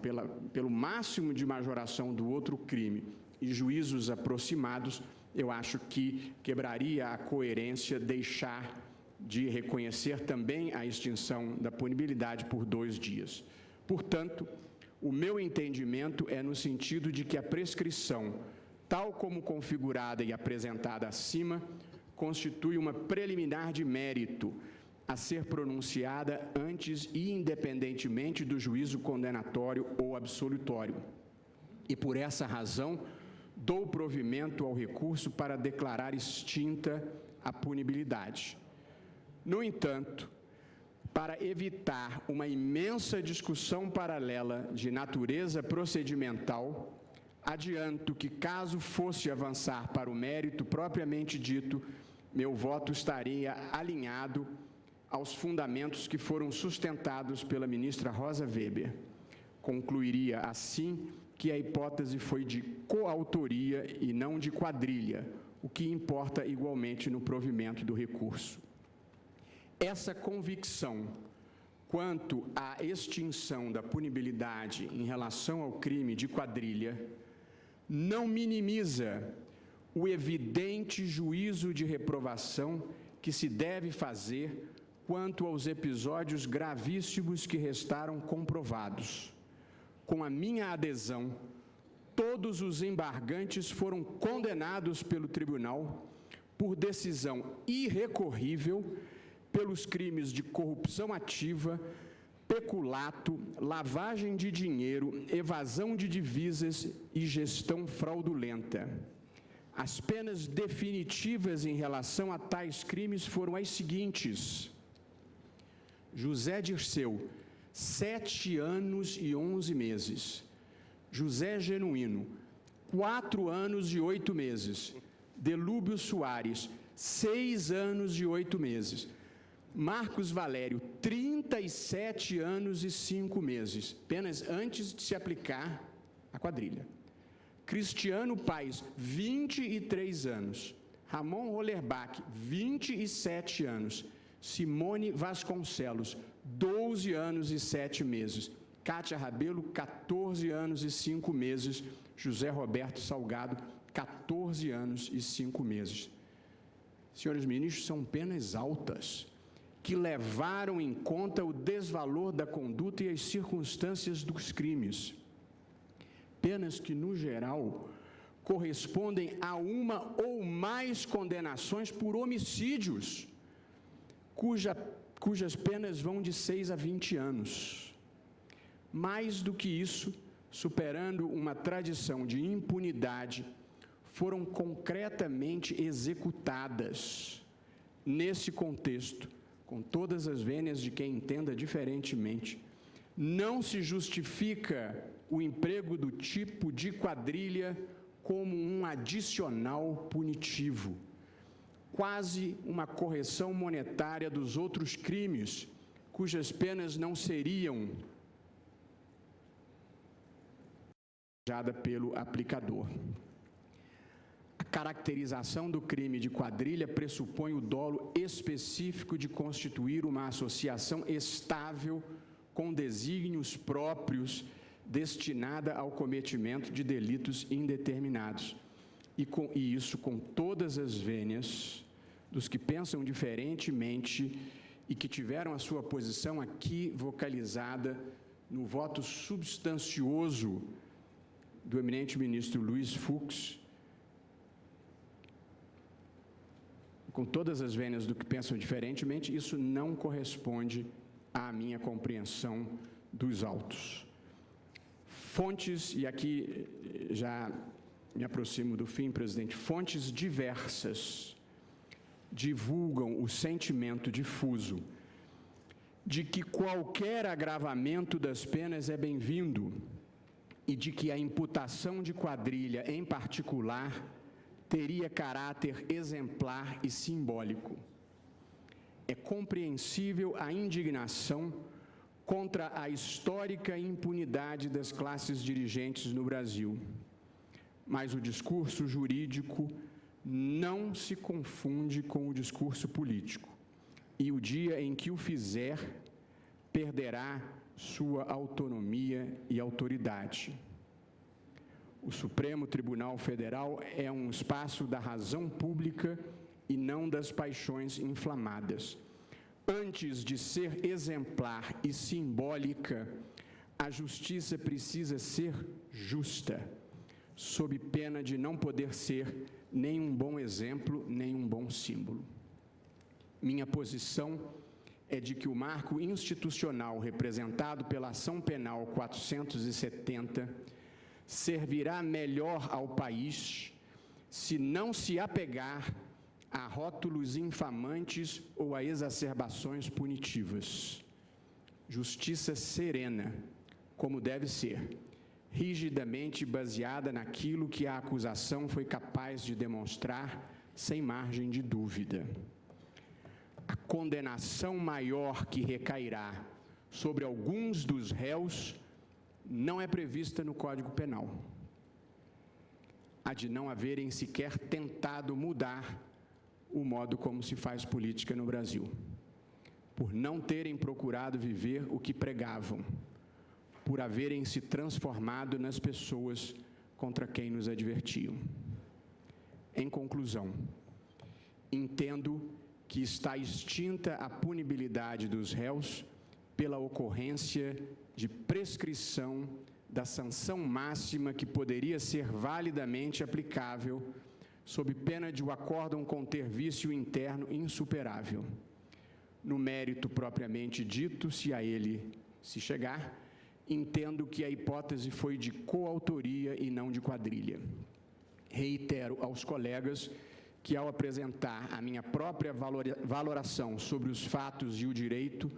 pelo máximo de majoração do outro crime e juízos aproximados, eu acho que quebraria a coerência deixar de reconhecer também a extinção da punibilidade por 2 dias. Portanto, o meu entendimento é no sentido de que a prescrição, tal como configurada e apresentada acima, constitui uma preliminar de mérito a ser pronunciada antes e independentemente do juízo condenatório ou absolutório. E por essa razão, dou provimento ao recurso para declarar extinta a punibilidade. No entanto, para evitar uma imensa discussão paralela de natureza procedimental, adianto que, caso fosse avançar para o mérito propriamente dito, meu voto estaria alinhado aos fundamentos que foram sustentados pela ministra Rosa Weber. Concluiria, assim, que a hipótese foi de coautoria e não de quadrilha, o que importa igualmente no provimento do recurso. Essa convicção quanto à extinção da punibilidade em relação ao crime de quadrilha não minimiza o evidente juízo de reprovação que se deve fazer quanto aos episódios gravíssimos que restaram comprovados. com a minha adesão, todos os embargantes foram condenados pelo tribunal por decisão irrecorrível pelos crimes de corrupção ativa, peculato, lavagem de dinheiro, evasão de divisas e gestão fraudulenta. As penas definitivas em relação a tais crimes foram as seguintes: José Dirceu, 7 anos e 11 meses. José Genuíno, 4 anos e 8 meses. Delúbio Soares, 6 anos e 8 meses. Marcos Valério, 37 anos e 5 meses, apenas antes de se aplicar a quadrilha. Cristiano Paes, 23 anos. Ramon Rollerbach, 27 anos. Simone Vasconcelos, 12 anos e 7 meses. Cátia Rabelo, 14 anos e 5 meses. José Roberto Salgado, 14 anos e 5 meses. Senhores ministros, são penas altas, que levaram em conta o desvalor da conduta e as circunstâncias dos crimes. Penas que, no geral, correspondem a uma ou mais condenações por homicídios, cujas penas vão de 6 a 20 anos. Mais do que isso, superando uma tradição de impunidade, foram concretamente executadas. Nesse contexto, com todas as vênias de quem entenda diferentemente, não se justifica o emprego do tipo de quadrilha como um adicional punitivo, quase uma correção monetária dos outros crimes, cujas penas não seriam pelo aplicador. A caracterização do crime de quadrilha pressupõe o dolo específico de constituir uma associação estável com desígnios próprios destinada ao cometimento de delitos indeterminados. E isso com todas as vênias dos que pensam diferentemente e que tiveram a sua posição aqui vocalizada no voto substancioso do eminente ministro Luiz Fux, com todas as vênias do que pensam diferentemente, isso não corresponde à minha compreensão dos autos. Fontes, e aqui já me aproximo do fim, presidente, fontes diversas divulgam o sentimento difuso de que qualquer agravamento das penas é bem-vindo e de que a imputação de quadrilha, em particular, teria caráter exemplar e simbólico. É compreensível a indignação contra a histórica impunidade das classes dirigentes no Brasil, mas o discurso jurídico não se confunde com o discurso político, e o dia em que o fizer, perderá sua autonomia e autoridade. O Supremo Tribunal Federal é um espaço da razão pública e não das paixões inflamadas. Antes de ser exemplar e simbólica, a justiça precisa ser justa, sob pena de não poder ser nem um bom exemplo, nem um bom símbolo. Minha posição é de que o marco institucional representado pela Ação Penal 470 servirá melhor ao país se não se apegar a rótulos infamantes ou a exacerbações punitivas. Justiça serena, como deve ser, rigidamente baseada naquilo que a acusação foi capaz de demonstrar sem margem de dúvida. A condenação maior que recairá sobre alguns dos réus não é prevista no Código Penal. Há de não haverem sequer tentado mudar o modo como se faz política no Brasil, por não terem procurado viver o que pregavam, por haverem se transformado nas pessoas contra quem nos advertiam. Em conclusão, entendo que está extinta a punibilidade dos réus pela ocorrência de prescrição da sanção máxima que poderia ser validamente aplicável, sob pena de o acórdão conter vício interno insuperável. No mérito propriamente dito, se a ele se chegar, entendo que a hipótese foi de coautoria e não de quadrilha. Reitero aos colegas que, ao apresentar a minha própria valoração sobre os fatos e o direito,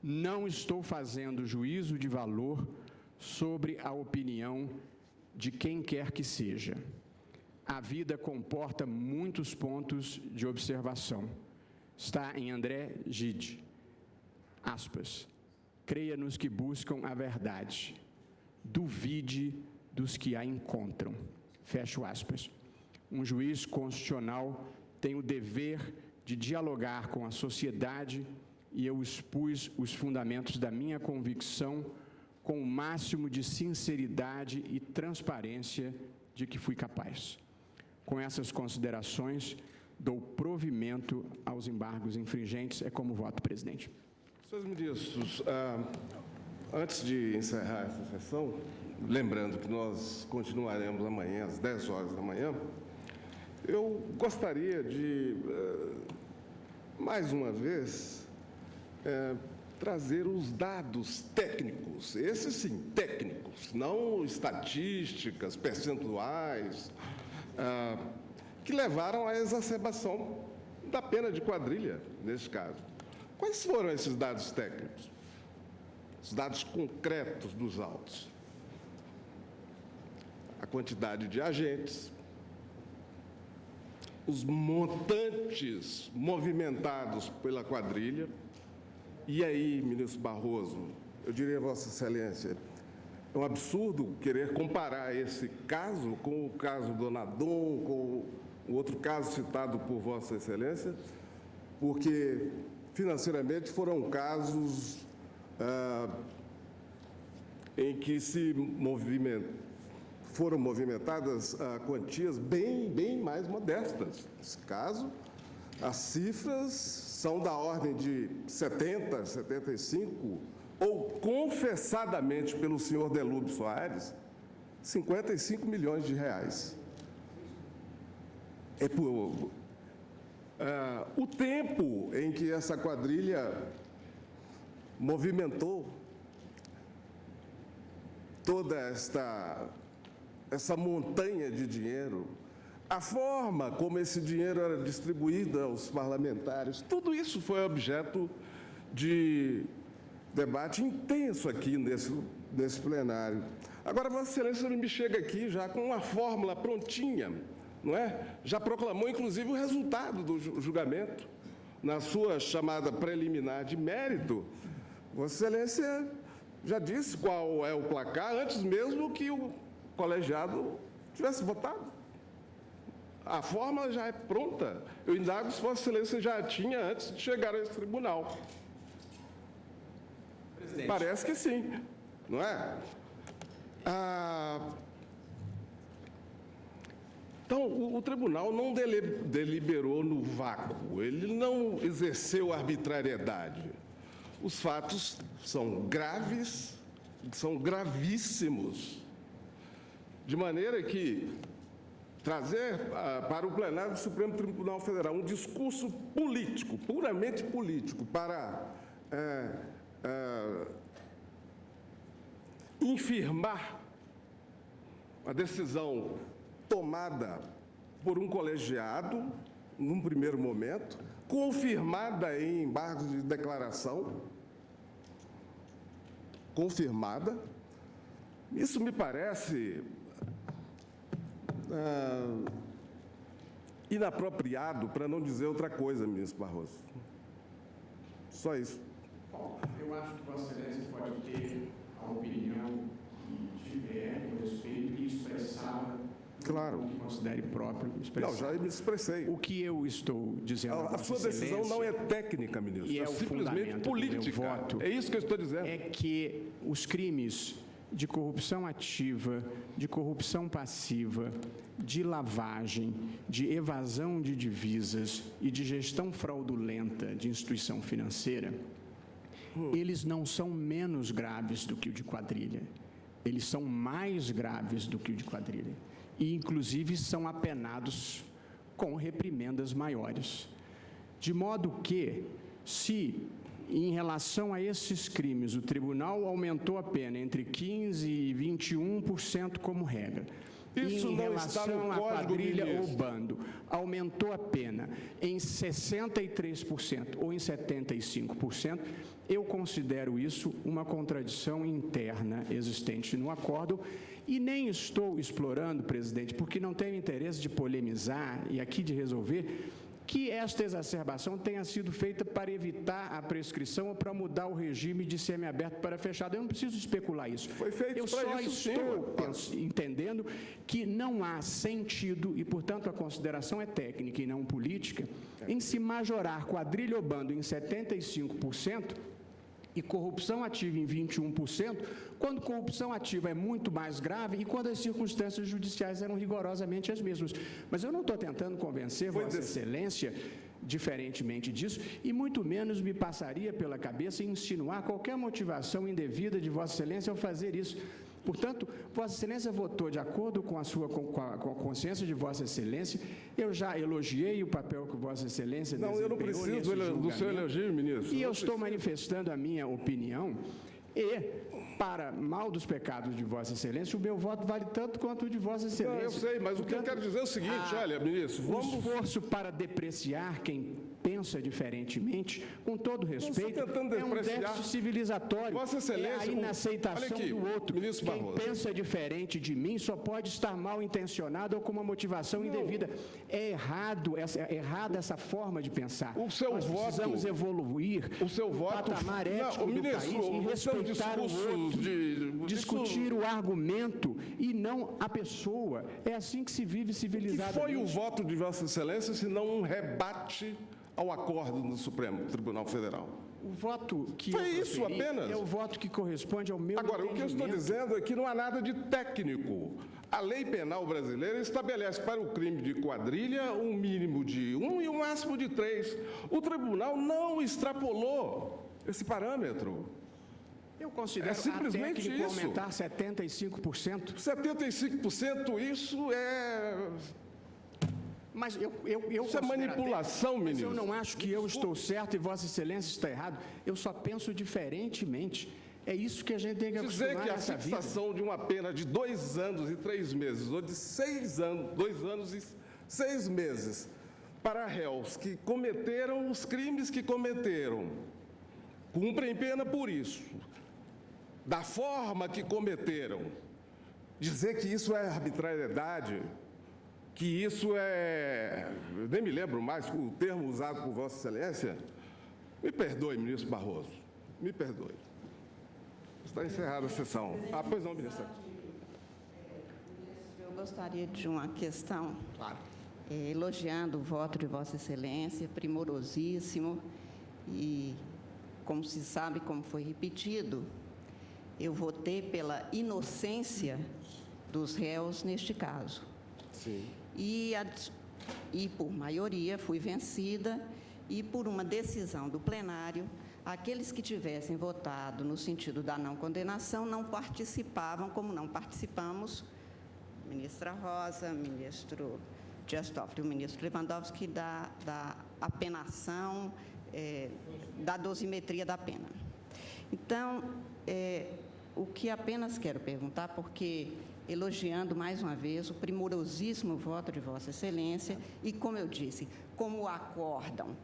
não estou fazendo juízo de valor sobre a opinião de quem quer que seja. A vida comporta muitos pontos de observação. Está em André Gide. Aspas. Creia nos que buscam a verdade. Duvide dos que a encontram. Fecho aspas. Um juiz constitucional tem o dever de dialogar com a sociedade e eu expus os fundamentos da minha convicção com o máximo de sinceridade e transparência de que fui capaz. Com essas considerações, dou provimento aos embargos infringentes. É como voto, presidente. Senhores ministros, antes de encerrar essa sessão, lembrando que nós continuaremos amanhã às 10 horas da manhã, eu gostaria de, mais uma vez, trazer os dados técnicos, esses sim, técnicos, não estatísticas, percentuais, que levaram à exacerbação da pena de quadrilha, nesse caso. Quais foram esses dados técnicos? Os dados concretos dos autos. A quantidade de agentes, os montantes movimentados pela quadrilha. E aí, ministro Barroso, eu diria a Vossa Excelência, é um absurdo querer comparar esse caso com o caso do Nadon, com o outro caso citado por Vossa Excelência, porque financeiramente foram casos em que foram movimentadas quantias bem mais modestas. Nesse caso, as cifras são da ordem de 70, 75, ou confessadamente pelo senhor Delúbio Soares, 55 milhões de reais. O tempo em que essa quadrilha movimentou toda essa montanha de dinheiro, a forma como esse dinheiro era distribuído aos parlamentares, tudo isso foi objeto de debate intenso aqui nesse plenário. Agora, Vossa Excelência me chega aqui já com uma fórmula prontinha, não é? Já proclamou, inclusive, o resultado do julgamento, na sua chamada preliminar de mérito. Vossa Excelência já disse qual é o placar, antes mesmo que o colegiado tivesse votado. A fórmula já é pronta. Eu indago se Vossa Excelência já tinha antes de chegar a esse tribunal. Presidente. Parece que sim, não é? Então, o tribunal não deliberou no vácuo, ele não exerceu arbitrariedade. Os fatos são graves, são gravíssimos, de maneira que trazer para o plenário do Supremo Tribunal Federal um discurso político, puramente político, para infirmar a decisão tomada por um colegiado, num primeiro momento, confirmada em embargos de declaração, confirmada. Isso me parece inapropriado, para não dizer outra coisa, ministro Barroso. Só isso. Bom, eu acho que Vossa Excelência pode ter a opinião que tiver a respeito e expressá-la. Claro. O que considere próprio. Não, já me expressei. O que eu estou dizendo a sua decisão não é técnica, ministro, e é simplesmente política. Voto é isso que eu estou dizendo. É que os crimes de corrupção ativa, de corrupção passiva, de lavagem, de evasão de divisas e de gestão fraudulenta de instituição financeira, eles não são menos graves do que o de quadrilha. eles são mais graves do que o de quadrilha e, inclusive, são apenados com reprimendas maiores. De modo que, se, em relação a esses crimes, o tribunal aumentou a pena entre 15% e 21% como regra, isso em não está no relação à Código, quadrilha ou ministro. bando, aumentou a pena em 63% ou em 75%, eu considero isso uma contradição interna existente no acordo e nem estou explorando, presidente, porque não tenho interesse de polemizar e aqui de resolver, que esta exacerbação tenha sido feita para evitar a prescrição ou para mudar o regime de semiaberto para fechado. Eu não preciso especular isso. Foi feito Eu para só isso, estou entendendo que não há sentido, e, portanto, a consideração é técnica e não política, em se majorar quadrilha ou bando em 75% e corrupção ativa em 21%, quando corrupção ativa é muito mais grave e quando as circunstâncias judiciais eram rigorosamente as mesmas. Mas eu não estou tentando convencer Vossa Excelência, diferentemente disso, e muito menos me passaria pela cabeça insinuar qualquer motivação indevida de Vossa Excelência ao fazer isso. Portanto, Vossa Excelência votou de acordo com a consciência de Vossa Excelência. Eu já elogiei o papel que Vossa Excelência desempenhou. Não, eu não preciso do seu elogio, ministro. E eu estou manifestando a minha opinião e, para mal dos pecados de Vossa Excelência, o meu voto vale tanto quanto o de Vossa Excelência. Não, eu sei, mas o que eu quero dizer é o seguinte, olha, ministro, o esforço para depreciar quem pensa diferentemente, com todo respeito, é um déficit civilizatório. Vossa Excelência, é a inaceitação aqui, do outro. ministro Quem Barroso. pensa diferente de mim só pode estar mal intencionado ou com uma motivação indevida. É errada essa forma de pensar. O seu Nós voto, precisamos evoluir o seu voto, patamar ético do país e respeitar o outro, discutir o argumento e não a pessoa. É assim que se vive civilizadamente. Que foi o voto de Vossa Excelência, se não um rebate ao acordo do Supremo Tribunal Federal? O voto que foi isso apenas? É o voto que corresponde ao meu Agora, o que eu estou dizendo é que não há nada de técnico. A lei penal brasileira estabelece para o crime de quadrilha um mínimo de 1 e um máximo de 3. O tribunal não extrapolou esse parâmetro. Eu considero simplesmente até que isso. aumentar 75%. 75%, isso é... Mas isso é manipulação, ministro. Mas eu não acho que eu estou certo e Vossa Excelência está errado. Eu só penso diferentemente. É isso que a gente tem que acostumar dizer que a nessa fixação vida. de uma pena de 2 anos e 3 meses, ou de 6 anos, 2 anos e 6 meses, para réus que cometeram os crimes que cometeram, cumprem pena por isso, da forma que cometeram, dizer que isso é arbitrariedade, que isso é... Eu nem me lembro mais o termo usado por Vossa Excelência. Me perdoe, ministro Barroso, me perdoe. Está encerrada a sessão. Pois não, ministra. Eu gostaria de uma questão, Claro. Elogiando o voto de Vossa Excelência, primorosíssimo, e, como se sabe, como foi repetido, eu votei pela inocência dos réus neste caso. Sim. E por maioria, fui vencida, e por uma decisão do plenário, aqueles que tivessem votado no sentido da não condenação não participavam, como não participamos, ministra Rosa, ministro Dias Toffoli, o ministro Lewandowski, da apenação, da dosimetria da pena. Então, o que apenas quero perguntar, porque elogiando mais uma vez o primorosíssimo voto de Vossa Excelência, e como eu disse, como o acórdão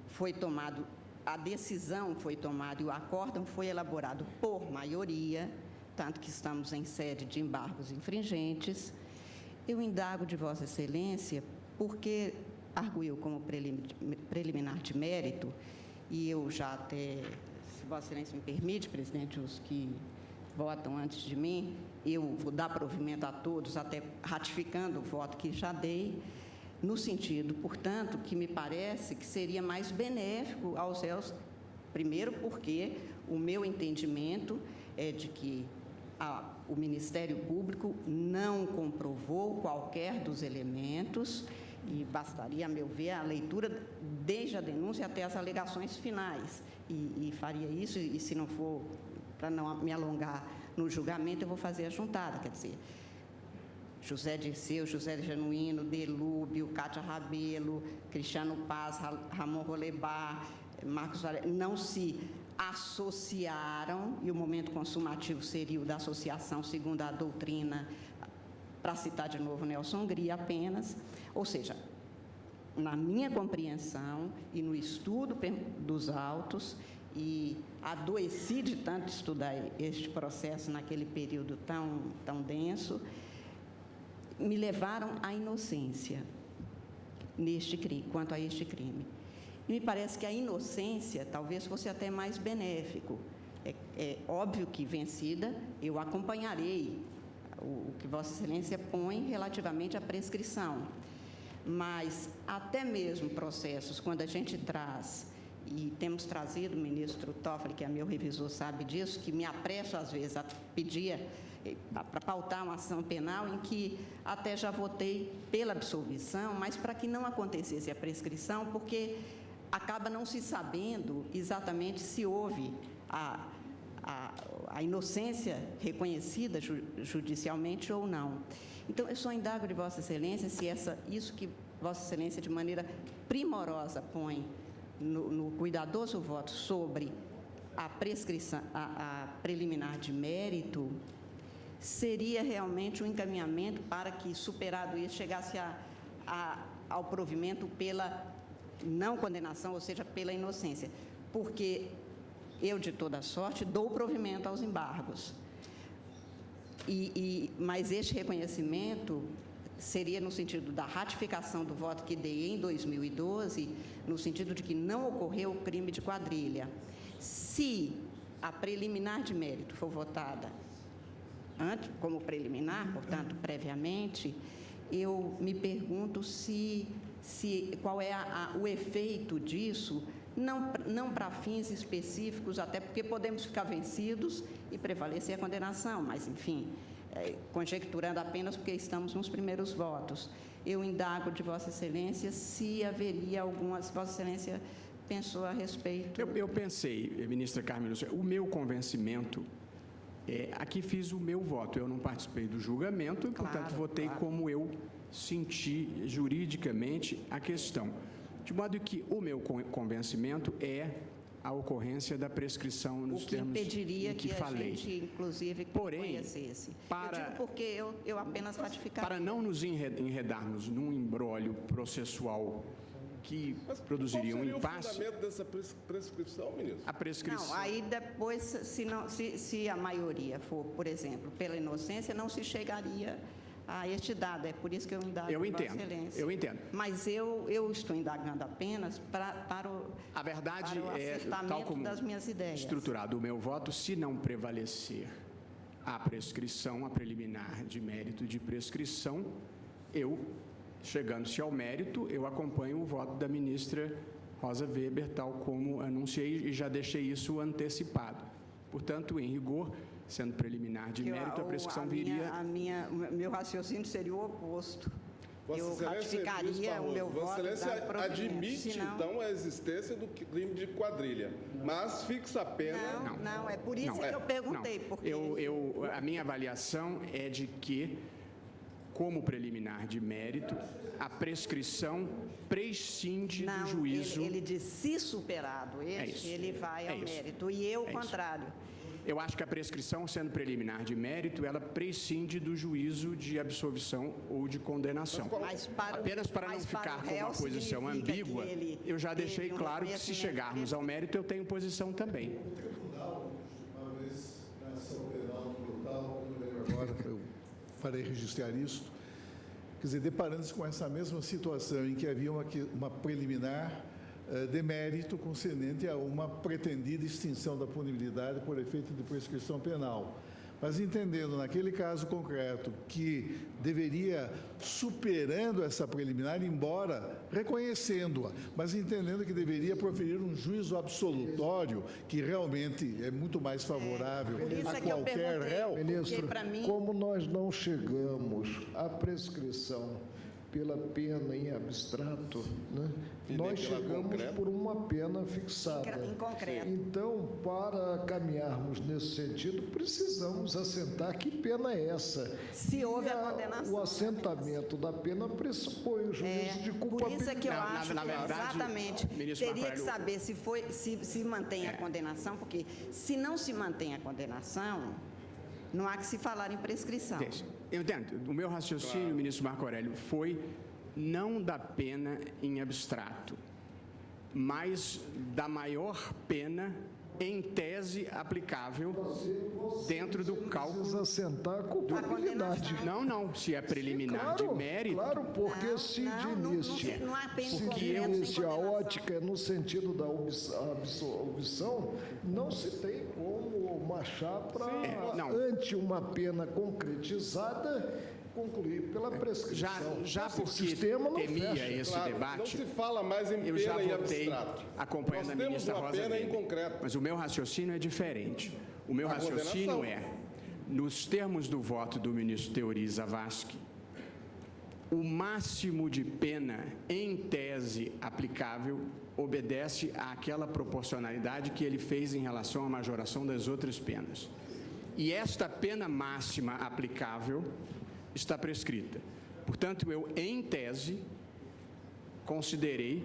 foi tomado, a decisão foi tomada e o acórdão foi elaborado por maioria, tanto que estamos em sede de embargos infringentes, eu indago de Vossa Excelência, porque arguiu como preliminar de mérito, e eu já até, se Vossa Excelência me permite, presidente, os que votam antes de mim, eu vou dar provimento a todos, até ratificando o voto que já dei, no sentido, portanto, que me parece que seria mais benéfico aos réus, primeiro porque o meu entendimento é de que o Ministério Público não comprovou qualquer dos elementos e bastaria, a meu ver, a leitura desde a denúncia até as alegações finais. E faria isso, e se não for, para não me alongar no julgamento eu vou fazer a juntada, quer dizer, José Dirceu, José Genuíno, Delúbio, Cátia Rabelo, Cristiano Paz, Ramon Rolebar, Marcos Varela, não se associaram, e o momento consumativo seria o da associação segundo a doutrina, para citar de novo Nelson Hungria apenas, ou seja, na minha compreensão e no estudo dos autos, e adoeci de tanto estudar este processo naquele período tão denso, me levaram à inocência quanto a este crime. E me parece que a inocência talvez fosse até mais benéfico. É óbvio que, vencida, eu acompanharei o que Vossa Excelência põe relativamente à prescrição. Mas até mesmo processos, quando a gente traz, e temos trazido, o ministro Toffoli, que é meu revisor, sabe disso, que me apresso, às vezes, a pedir para pautar uma ação penal em que até já votei pela absolvição, mas para que não acontecesse a prescrição, porque acaba não se sabendo exatamente se houve a inocência reconhecida judicialmente ou não. Então, eu só indago de Vossa Excelência se isso que Vossa Excelência, de maneira primorosa, põe no cuidadoso voto sobre a prescrição, a preliminar de mérito, seria realmente um encaminhamento para que, superado isso, chegasse ao provimento pela não condenação, ou seja, pela inocência. Porque eu, de toda sorte, dou provimento aos embargos. Mas este reconhecimento seria no sentido da ratificação do voto que dei em 2012, no sentido de que não ocorreu o crime de quadrilha. Se a preliminar de mérito for votada antes, como preliminar, portanto, previamente, eu me pergunto qual é o efeito disso, não para fins específicos, até porque podemos ficar vencidos e prevalecer a condenação, mas, enfim, conjecturando apenas porque estamos nos primeiros votos. Eu indago de Vossa Excelência se haveria algumas... Vossa Excelência pensou a respeito... Eu pensei, ministra Carmen Lúcia, o meu convencimento... aqui fiz o meu voto, eu não participei do julgamento e, portanto, votei como eu senti juridicamente a questão. De modo que o meu convencimento é a ocorrência da prescrição nos termos em que falei. A gente, inclusive, conhecesse. Eu digo porque eu apenas ratificaria. Para não nos enredarmos num imbróglio processual que produziria um impasse... Qual seria o fundamento dessa prescrição, ministro? A prescrição... Não, aí depois, se a maioria for, por exemplo, pela inocência, não se chegaria a este dado. É por isso que eu indago Vossa Excelência. Eu entendo. Mas eu estou indagando apenas para o acertamento das minhas ideias. Estruturado o meu voto, se não prevalecer a prescrição, a preliminar de mérito de prescrição, chegando-se ao mérito, eu acompanho o voto da ministra Rosa Weber, tal como anunciei, e já deixei isso antecipado. Portanto, em rigor, sendo preliminar de mérito, a prescrição viria... Meu raciocínio seria o oposto. Vossa Eu Excelência, ratificaria o meu voto. Vossa Excelência admite, então, a existência do crime de quadrilha, mas fixa a pena... Não, é por isso que eu perguntei. Porque... A minha avaliação é de que, como preliminar de mérito, a prescrição prescinde do juízo... Ele diz, se superado ele vai ao mérito, e eu o contrário. Eu acho que a prescrição, sendo preliminar de mérito, ela prescinde do juízo de absolvição ou de condenação. Apenas para não ficar com uma posição ambígua, eu já deixei claro que, se chegarmos ao mérito, eu tenho posição também. No tribunal, uma vez, na ação penal brutal, agora eu farei registrar isso, quer dizer, deparando-se com essa mesma situação em que havia uma preliminar de mérito concedente a uma pretendida extinção da punibilidade por efeito de prescrição penal. Mas entendendo, naquele caso concreto, que deveria, superando essa preliminar, embora reconhecendo-a, mas entendendo que deveria proferir um juízo absolutório, que realmente é muito mais favorável a qualquer réu. Ministro, como nós não chegamos à prescrição pela pena em abstrato, né? Nós chegamos por uma pena fixada. Em concreto. Então, para caminharmos nesse sentido, precisamos assentar que pena é essa. Se houve a condenação. O assentamento da pena pressupõe o juízo de culpabilidade. Por isso é que eu acho na que verdade, exatamente ministro teria que Marco saber se mantém a condenação, porque se não se mantém a condenação, não há que se falar em prescrição. Eu entendo. O meu raciocínio, ministro Marco Aurélio, foi não da pena em abstrato, mas da maior pena em tese aplicável dentro do cálculo. Precisa assentar a culpabilidade. Não, se é preliminar Claro, de mérito. claro, porque se de início, não há pena se em de concreto, início sem a condenação. ótica é no sentido da absolvição, não se tem como marchar para, ante uma pena concretizada, concluir pela prescrição. Já Esse porque sistema não temia fecha. esse Claro, debate, não se fala mais em eu já pena em votei abstrato. acompanhando a Nós ministra temos uma Rosa pena em Weber. concreto. Mas o meu raciocínio é diferente. O meu A raciocínio condenação. nos termos do voto do ministro Teori Zavascki, o máximo de pena em tese aplicável obedece àquela proporcionalidade que ele fez em relação à majoração das outras penas. E esta pena máxima aplicável está prescrita. Portanto, eu, em tese, considerei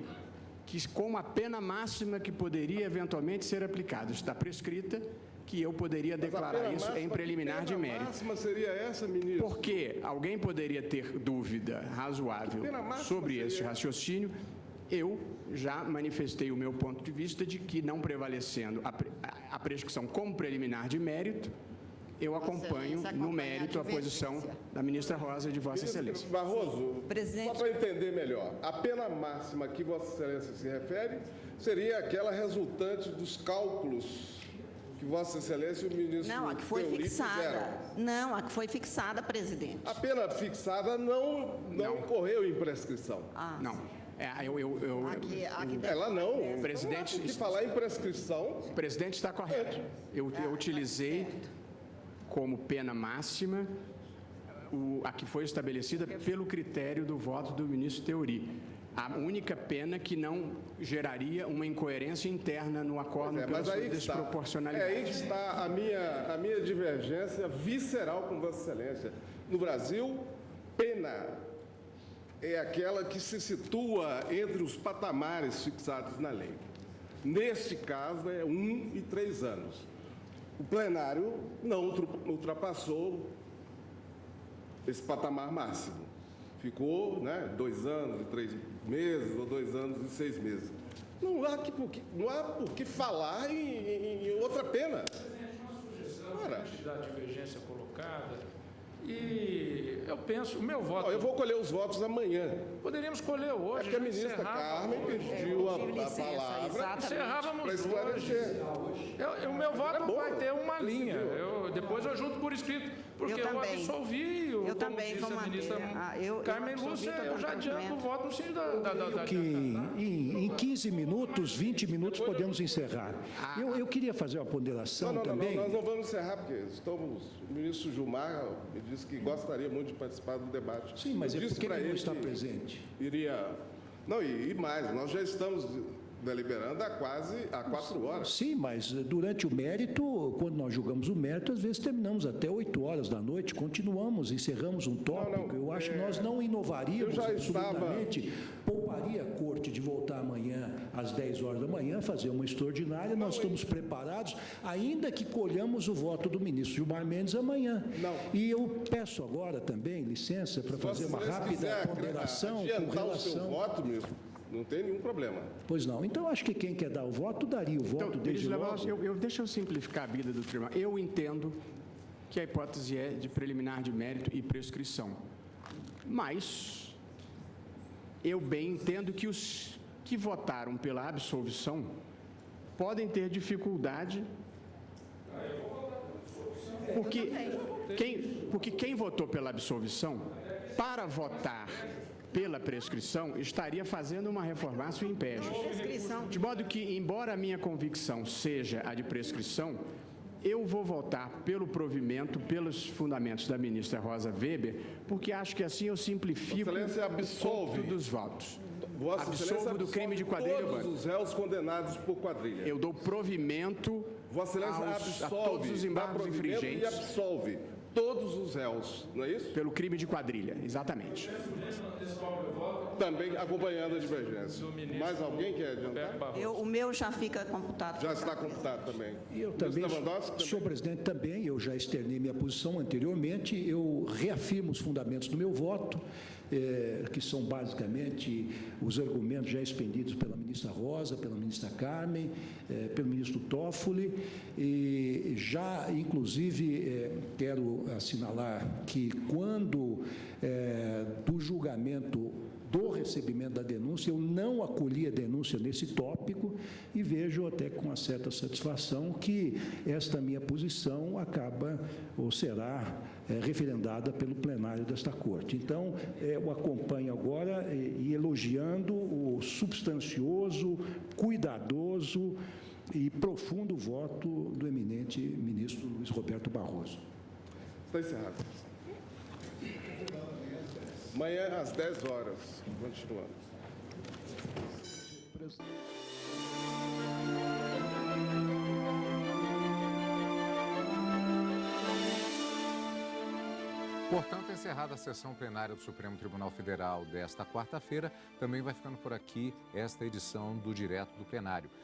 que, como a pena máxima que poderia eventualmente ser aplicada está prescrita, que eu poderia declarar isso em preliminar de mérito. A máxima seria essa, ministro? Porque alguém poderia ter dúvida razoável sobre esse raciocínio. Eu já manifestei o meu ponto de vista de que, não prevalecendo a prescrição como preliminar de mérito, eu acompanho no mérito a posição da ministra Rosa e de Vossa Excelência. Barroso, só para entender melhor, a pena máxima que Vossa Excelência se refere seria aquela resultante dos cálculos que Vossa Excelência e o ministro Não, a que foi Teori fixada. fizeram. Não, a que foi fixada, presidente. A pena fixada não ocorreu em prescrição. Não. Ela não. O presidente, O que falar em prescrição... O presidente está correto. Eu utilizei como pena máxima a que foi estabelecida pelo critério do voto do ministro Teori. A única pena que não geraria uma incoerência interna no acordo pela sua desproporcionalidade. É aí que está a minha divergência visceral com Vossa Excelência. No Brasil, pena é aquela que se situa entre os patamares fixados na lei. Neste caso, é 1 e 3 anos. O plenário não ultrapassou esse patamar máximo. Ficou 2 anos e 3 meses ou 2 anos e 6 meses. Não há por que falar em outra pena. Da divergência colocada. E eu penso, o meu voto... Eu vou colher os votos amanhã. Poderíamos colher hoje. É porque a ministra Carmen pediu a palavra. Encerrávamos para esclarecer. O meu voto vai ter uma linha. Depois eu junto por escrito. Porque eu absolvi, como disse a ministra Carmen Lúcia, eu já adianto o voto no sentido da... Que em 15 minutos, 20 minutos podemos encerrar. Eu queria fazer uma ponderação também. Nós não vamos encerrar, porque o ministro Gilmar me disse que gostaria muito de participar do debate. Sim, mas por que ele não está presente? Não, e mais, nós já estamos deliberando há 4 horas. Sim, mas durante o mérito, quando nós julgamos o mérito, às vezes terminamos até 8 horas da noite, continuamos, encerramos um tópico. Eu acho que nós não inovaríamos absolutamente. Pouparia a corte de voltar amanhã às 10 horas da manhã, fazer uma extraordinária. Nós estamos preparados, ainda que colhamos o voto do ministro Gilmar Mendes amanhã. E eu peço agora também, licença, para fazer uma rápida ponderação com relação... o seu voto, ministro, não tem nenhum problema. Pois não. Então, acho que quem quer dar o voto, daria o voto desde logo. Deixa eu simplificar a vida do tribunal. Eu entendo que a hipótese é de preliminar de mérito e prescrição. Mas eu bem entendo que os que votaram pela absolvição podem ter dificuldade, porque quem votou pela absolvição, para votar pela prescrição, estaria fazendo uma reformácio in pejus. De modo que, embora a minha convicção seja a de prescrição, Eu vou votar pelo provimento, pelos fundamentos da ministra Rosa Weber, porque acho que assim eu simplifico o cômputo dos votos. Absolvo do crime de quadrilha urbana. Todos os réus condenados por quadrilha. Eu dou provimento a todos os embargos infringentes. E absolve todos os réus, não é isso? Pelo crime de quadrilha, exatamente. Também acompanhando a divergência. Mais alguém quer adiantar? O meu já fica computado. Já está computado também. E eu também, senhor presidente, também, eu já externei minha posição anteriormente, eu reafirmo os fundamentos do meu voto, que são basicamente os argumentos já expendidos pela ministra Rosa, pela ministra Carmen, pelo ministro Toffoli, e já, inclusive, quero assinalar que quando do julgamento do recebimento da denúncia, eu não acolhi a denúncia nesse tópico e vejo até com uma certa satisfação que esta minha posição acaba ou será referendada pelo plenário desta Corte. Então, eu acompanho agora e elogiando o substancioso, cuidadoso e profundo voto do eminente ministro Luiz Roberto Barroso. Está encerrado. Amanhã, às 10 horas. Continuamos. Portanto, encerrada a sessão plenária do Supremo Tribunal Federal desta quarta-feira, também vai ficando por aqui esta edição do Direto do Plenário.